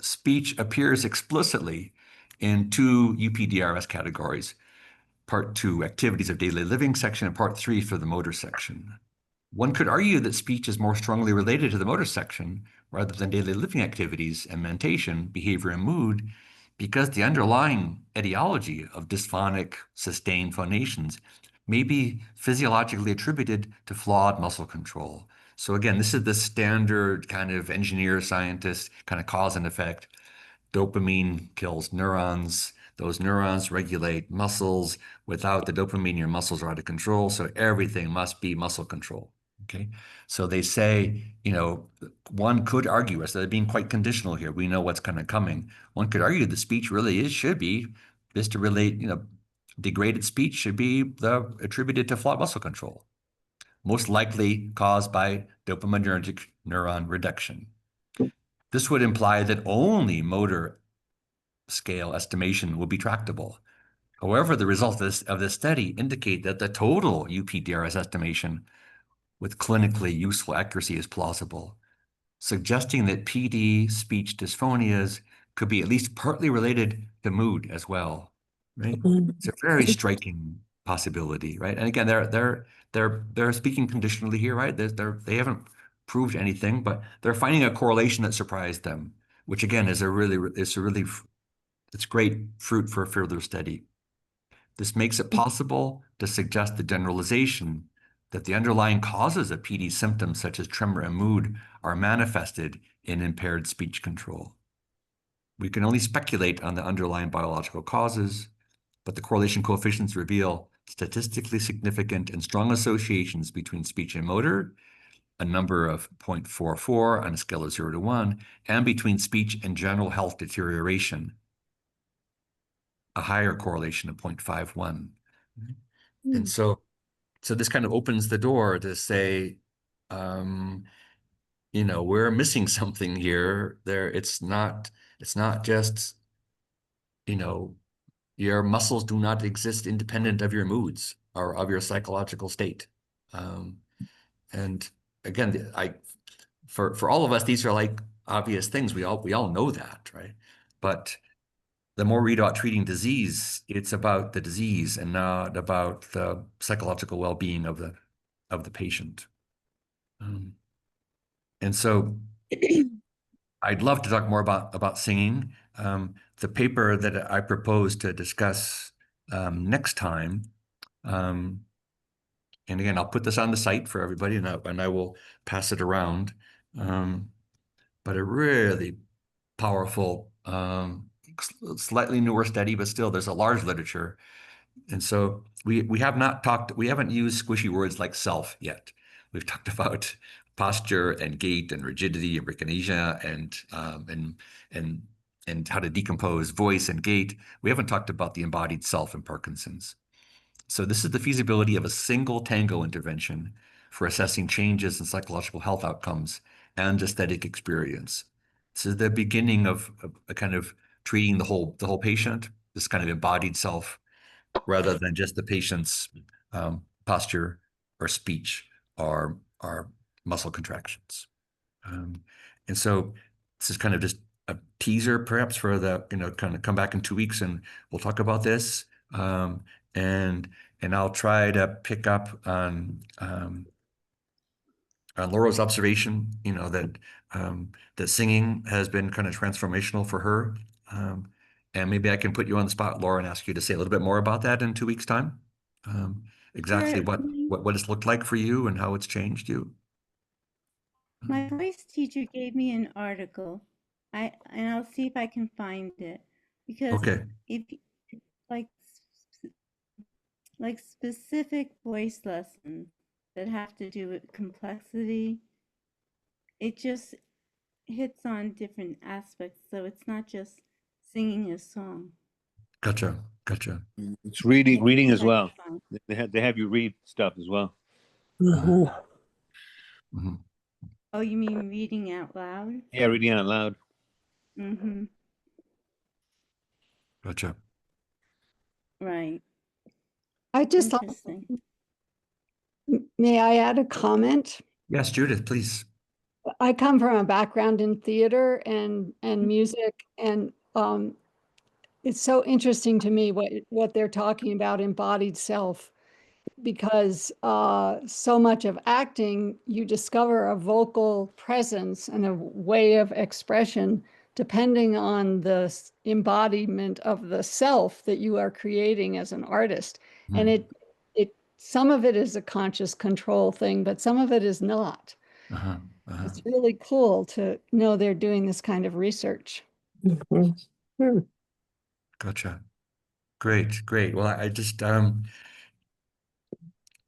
[SPEAKER 1] Speech appears explicitly in 2 UPDRS categories, Part 2, activities of daily living section, and Part 3 for the motor section. One could argue that speech is more strongly related to the motor section rather than daily living activities and mentation, behavior, and mood, because the underlying etiology of dysphonic, sustained phonations may be physiologically attributed to flawed muscle control. So again, this is the standard kind of engineer scientist kind of cause and effect. Dopamine kills neurons. Those neurons regulate muscles. Without the dopamine, your muscles are out of control. So everything must be muscle control. Okay. So they say, one could argue, instead of being quite conditional here, we know what's kind of coming. One could argue the speech really should be this to relate, degraded speech should be attributed to flawed muscle control, most likely caused by dopaminergic neuron reduction. This would imply that only motor scale estimation will be tractable. However, the results of this study indicate that the total UPDRS estimation with clinically useful accuracy is plausible, suggesting that PD speech dysphonias could be at least partly related to mood as well, right? It's a very striking possibility, right? And again, they're speaking conditionally here, right? They haven't proved anything, but they're finding a correlation that surprised them, which again is it's great fruit for further study. This makes it possible to suggest the generalization that the underlying causes of PD symptoms such as tremor and mood are manifested in impaired speech control. We can only speculate on the underlying biological causes, but the correlation coefficients reveal statistically significant and strong associations between speech and motor, a number of 0.44 on a scale of 0 to 1, and between speech and general health deterioration, a higher correlation of 0.51. And so this kind of opens the door to say, we're missing something here. It's not just, your muscles do not exist independent of your moods or of your psychological state. And again, for all of us, these are like obvious things. We all know that, right? But the more we read about treating disease, it's about the disease and not about the psychological well-being of the patient. And so I'd love to talk more about singing. The paper that I propose to discuss next time, and again, I'll put this on the site for everybody, and I will pass it around. But a really powerful, slightly newer study, but still there's a large literature. And so we haven't used squishy words like self yet. We've talked about posture and gait and rigidity and brachinesia and how to decompose voice and gait. We haven't talked about the embodied self in Parkinson's. So this is the feasibility of a single tango intervention for assessing changes in psychological health outcomes and aesthetic experience. This is the beginning of a kind of treating the whole patient, this kind of embodied self, rather than just the patient's posture or speech or muscle contractions. And so this is kind of just a teaser perhaps for kind of come back in 2 weeks and we'll talk about this. And I'll try to pick up on Laura's observation, that singing has been kind of transformational for her. And maybe I can put you on the spot, Laura, and ask you to say a little bit more about that in 2 weeks' time. Exactly what it's looked like for you and how it's changed you.
[SPEAKER 6] My voice teacher gave me an article. And I'll see if I can find it, because
[SPEAKER 1] Okay.
[SPEAKER 6] if like specific voice lessons that have to do with complexity, it just hits on different aspects. So it's not just singing a song.
[SPEAKER 1] Gotcha.
[SPEAKER 5] It's reading as
[SPEAKER 6] I
[SPEAKER 5] well.
[SPEAKER 6] can
[SPEAKER 5] They have you read stuff as well.
[SPEAKER 1] Mhm.
[SPEAKER 6] Oh, you mean reading out loud?
[SPEAKER 5] Yeah, reading out loud.
[SPEAKER 6] Mm-hmm.
[SPEAKER 1] Gotcha.
[SPEAKER 6] Right.
[SPEAKER 4] I just,
[SPEAKER 6] Interesting.
[SPEAKER 4] may I add a comment?
[SPEAKER 1] Yes, Judith, please.
[SPEAKER 4] I come from a background in theater and music, and it's so interesting to me what they're talking about, embodied self, because so much of acting, you discover a vocal presence and a way of expression depending on the embodiment of the self that you are creating as an artist. And it some of it is a conscious control thing, but some of it is not.
[SPEAKER 1] Uh-huh. Uh-huh.
[SPEAKER 4] It's really cool to know they're doing this kind of research.
[SPEAKER 2] Mhm. Hmm.
[SPEAKER 1] Gotcha. Great, great. Well, I just I'm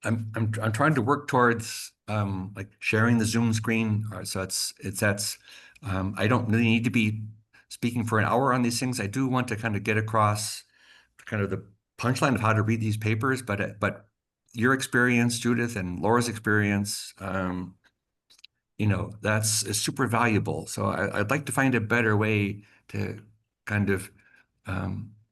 [SPEAKER 1] trying to work towards like sharing the Zoom screen. So it's that's I don't really need to be speaking for an hour on these things. I do want to kind of get across kind of the punchline of how to read these papers, but your experience, Judith, and Laura's experience, that's is super valuable. So I'd like to find a better way to kind of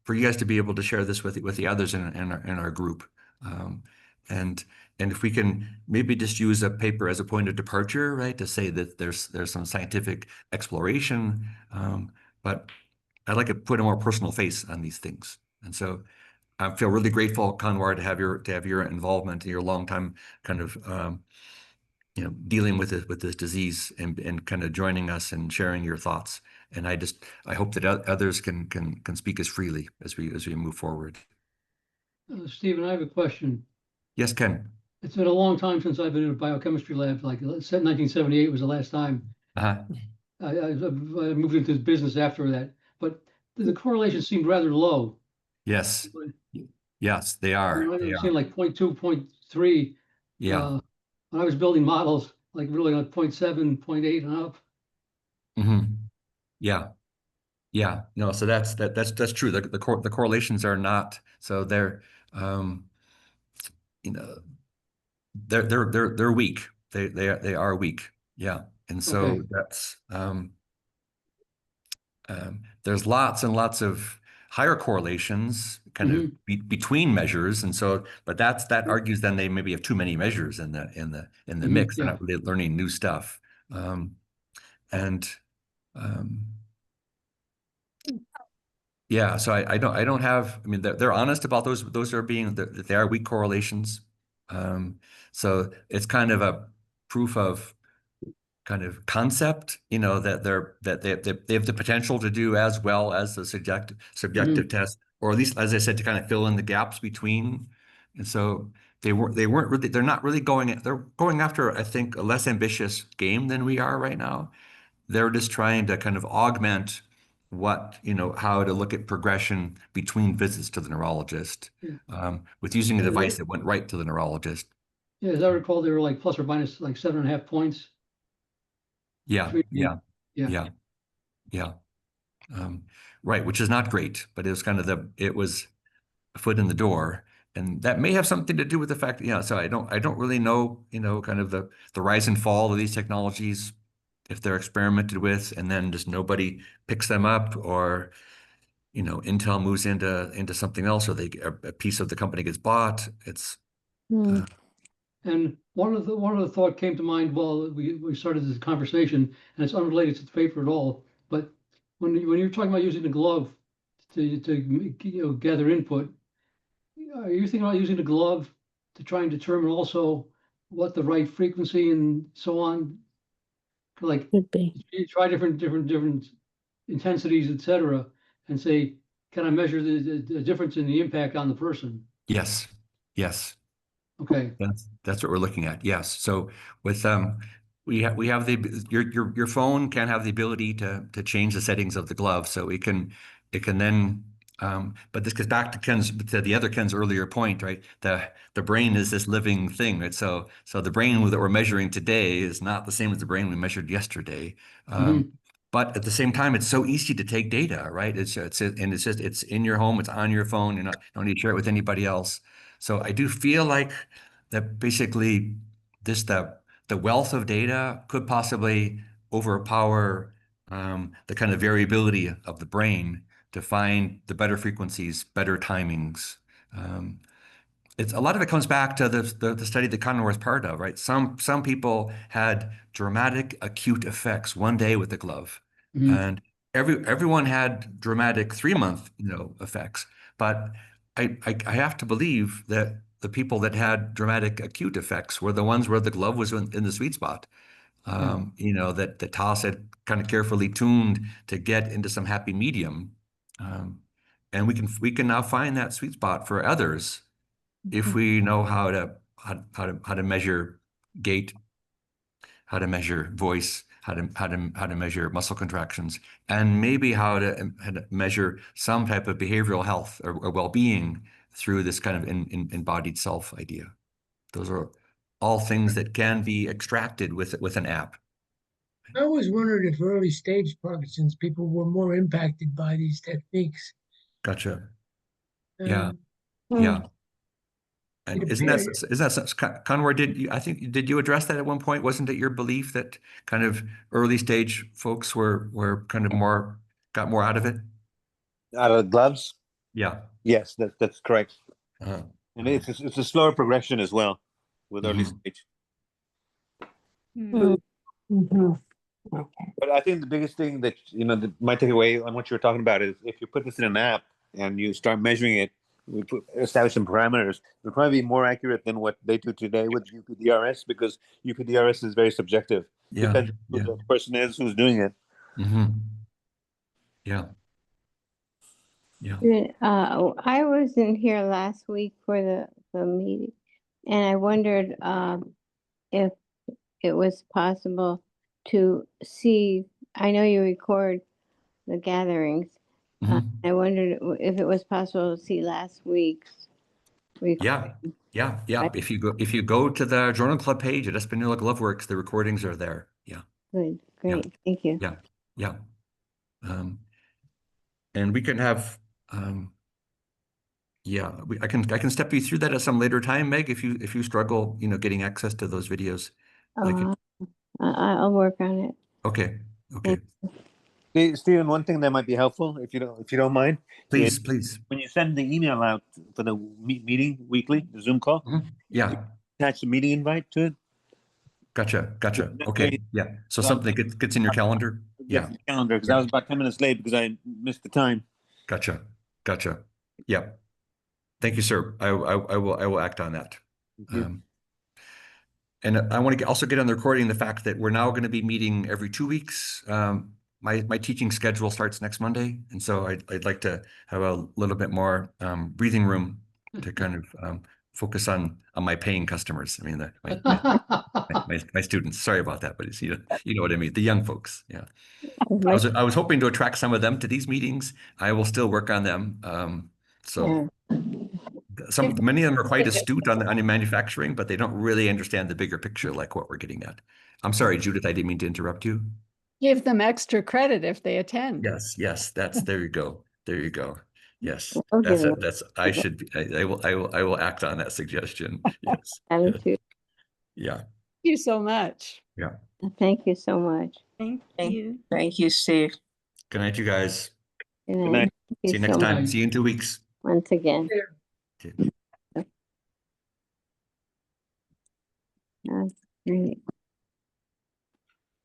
[SPEAKER 1] for you guys to be able to share this with the others in our group. Um, and and if we can maybe just use a paper as a point of departure, right, to say that there's some scientific exploration, but I'd like to put a more personal face on these things. And so I feel really grateful, Kanwar, to have your involvement, your long time kind of dealing with this disease and kind of joining us and sharing your thoughts. And I hope that others can speak as freely as we move forward.
[SPEAKER 7] Stephen, I have a question.
[SPEAKER 1] Yes, Ken.
[SPEAKER 7] It's been a long time since I've been in a biochemistry lab. Like 1978 was the last time.
[SPEAKER 1] Uh-huh.
[SPEAKER 7] I moved into business after that, but the correlation seemed rather low.
[SPEAKER 1] Yes. Yes, they
[SPEAKER 7] You
[SPEAKER 1] are.
[SPEAKER 7] know, I
[SPEAKER 1] They
[SPEAKER 7] was
[SPEAKER 1] are.
[SPEAKER 7] seeing like 0.2, 0.3.
[SPEAKER 1] Yeah.
[SPEAKER 7] When I was building models, like really like 0.7, 0.8 and up.
[SPEAKER 1] Hmm. Yeah. Yeah. No, so that's true. The correlations are not so um you know they're weak. They are weak. Yeah. And
[SPEAKER 7] Okay.
[SPEAKER 1] so there's lots and lots of higher correlations kind of
[SPEAKER 7] Hmm.
[SPEAKER 1] between measures, and so but that argues then they maybe have too many measures in the
[SPEAKER 7] Hmm.
[SPEAKER 1] mix. They're
[SPEAKER 7] Yeah.
[SPEAKER 1] not really learning new stuff, and um, yeah. So I don't have. I mean, they're honest about those. Those are being that they are weak correlations. Um, so it's kind of a proof of kind of concept, that they have the potential to do as well as the subjective
[SPEAKER 7] Hmm.
[SPEAKER 1] test, or at least, as I said, to kind of fill in the gaps between. And so they weren't really, they're going after, I think, a less ambitious game than we are right now. They're just trying to kind of augment how to look at progression between visits to the neurologist,
[SPEAKER 7] Yeah.
[SPEAKER 1] with using a
[SPEAKER 7] Yeah,
[SPEAKER 1] device that went right to the neurologist.
[SPEAKER 7] yeah, as I recall, they were like plus or minus like 7.5 points
[SPEAKER 1] Yeah,
[SPEAKER 7] between them.
[SPEAKER 1] yeah,
[SPEAKER 7] Yeah.
[SPEAKER 1] yeah, yeah. Um, right, which is not great, but it was a foot in the door, and that may have something to do with the fact that, so I don't really know, kind of the rise and fall of these technologies, if they're experimented with and then just nobody picks them up, or Intel moves into something else, or a piece of the company gets bought. It's
[SPEAKER 2] Hmm.
[SPEAKER 7] And one of the thought came to mind while we started this conversation, and it's unrelated to the paper at all. But when you're talking about using the glove to gather input, are you thinking about using the glove to try and determine also what the right frequency and so on? Like
[SPEAKER 2] Could be.
[SPEAKER 7] you try different intensities, etc., and say, can I measure the difference in the impact on the person?
[SPEAKER 1] yes, yes.
[SPEAKER 7] Okay.
[SPEAKER 1] That's what we're looking at. Yes. So with we have your phone can have the ability to change the settings of the glove, so it can then but this goes back to the other Ken's earlier point, right? The brain is this living thing, right? So the brain that we're measuring today is not the same as the brain we measured yesterday. Um,
[SPEAKER 7] Hmm.
[SPEAKER 1] but at the same time, it's so easy to take data, right? It's in your home, it's on your phone. You don't need to share it with anybody else. So I do feel like that basically the wealth of data could possibly overpower the kind of variability of the brain to find the better frequencies, better timings. Um, a lot of it comes back to the study that Connor was part of, right? Some people had dramatic acute effects one day with the glove,
[SPEAKER 7] Hmm.
[SPEAKER 1] and everyone had dramatic 3 month effects. But I have to believe that the people that had dramatic acute effects were the ones where the glove was in the sweet spot.
[SPEAKER 7] Yeah.
[SPEAKER 1] That Toss had kind of carefully tuned to get into some happy medium, um, and we can now find that sweet spot for others if we know how to measure gait, how to measure voice, how to measure muscle contractions, and maybe how to measure some type of behavioral health or well-being through this kind of embodied self idea. Those are all things that can be extracted with an app.
[SPEAKER 3] I always wondered if early stage Parkinson's people were more impacted by these techniques.
[SPEAKER 1] Gotcha. Yeah.
[SPEAKER 3] Um,
[SPEAKER 1] Yeah. And
[SPEAKER 3] It
[SPEAKER 1] isn't that
[SPEAKER 3] appears-
[SPEAKER 1] Conwar, did you address that at one point? Wasn't it your belief that kind of early stage folks were kind of got more out of it?
[SPEAKER 5] Out of the gloves?
[SPEAKER 1] Yeah.
[SPEAKER 5] Yes, that's correct.
[SPEAKER 1] Uh,
[SPEAKER 5] And it's a slower progression as well with early
[SPEAKER 1] Mhm.
[SPEAKER 5] stage.
[SPEAKER 6] Hmm.
[SPEAKER 5] But I think the biggest thing that that my takeaway on what you were talking about is if you put this in an app and you start measuring it, establish some parameters, it'll probably be more accurate than what they do today with UPDRS, because UPDRS is very subjective.
[SPEAKER 1] Yeah.
[SPEAKER 5] Depends on who
[SPEAKER 1] Yeah.
[SPEAKER 5] the person is who's doing it.
[SPEAKER 1] Yeah. Yeah.
[SPEAKER 2] I wasn't here last week for the meeting, and I wondered if it was possible to see. I know you record the gatherings. I wondered if it was possible to see last week's recording.
[SPEAKER 1] Yeah. If you go to the Journal Club page at Espanola GloveWorks, the recordings are there. Yeah.
[SPEAKER 2] Good,
[SPEAKER 1] Yeah.
[SPEAKER 2] great, thank you.
[SPEAKER 1] Yeah. Yeah. And we can have I can step you through that at some later time, Meg, if you struggle, getting access to those videos. I can.
[SPEAKER 2] I'll work on it.
[SPEAKER 1] Okay. Okay.
[SPEAKER 5] Hey, Stephen, one thing that might be helpful, if you don't mind, is
[SPEAKER 1] Please.
[SPEAKER 5] when you send the email out for the meeting weekly, the Zoom call,
[SPEAKER 1] Yeah.
[SPEAKER 5] attach the meeting invite to it.
[SPEAKER 1] Gotcha.
[SPEAKER 5] That
[SPEAKER 1] Okay.
[SPEAKER 5] way-
[SPEAKER 1] Yeah. So something gets in your calendar.
[SPEAKER 5] Yes,
[SPEAKER 1] Yeah.
[SPEAKER 5] calendar, because I was about 10 minutes late because I missed the time.
[SPEAKER 1] Gotcha. Yeah. Thank you, sir. I will act on that.
[SPEAKER 5] Thank you.
[SPEAKER 1] And I want to also get on the recording the fact that we're now going to be meeting every 2 weeks. My teaching schedule starts next Monday, and so I'd like to have a little bit more breathing room to kind of focus on my paying customers. I mean, my students. Sorry about that, but it's, you know what I mean. The young folks. Yeah. I was hoping to attract some of them to these meetings. I will still work on them. So many of them are quite astute on the manufacturing, but they don't really understand the bigger picture, like what we're getting at. I'm sorry, Judith, I didn't mean to interrupt you.
[SPEAKER 4] Give them extra credit if they attend.
[SPEAKER 1] Yes, there you go. Yes,
[SPEAKER 2] I'll give them.
[SPEAKER 1] I will act on that suggestion. Yes.
[SPEAKER 2] Attitude.
[SPEAKER 1] Yeah.
[SPEAKER 4] Thank you so much.
[SPEAKER 1] Yeah.
[SPEAKER 2] Thank you so much.
[SPEAKER 6] Thank
[SPEAKER 8] Thank-
[SPEAKER 6] you.
[SPEAKER 8] Thank you, Steve.
[SPEAKER 1] Good night, you guys.
[SPEAKER 2] Good
[SPEAKER 5] night.
[SPEAKER 2] night. Thank
[SPEAKER 1] See you next
[SPEAKER 2] so
[SPEAKER 1] time.
[SPEAKER 2] much
[SPEAKER 1] See you in 2 weeks.
[SPEAKER 2] once again.
[SPEAKER 1] Okay.
[SPEAKER 2] That's great.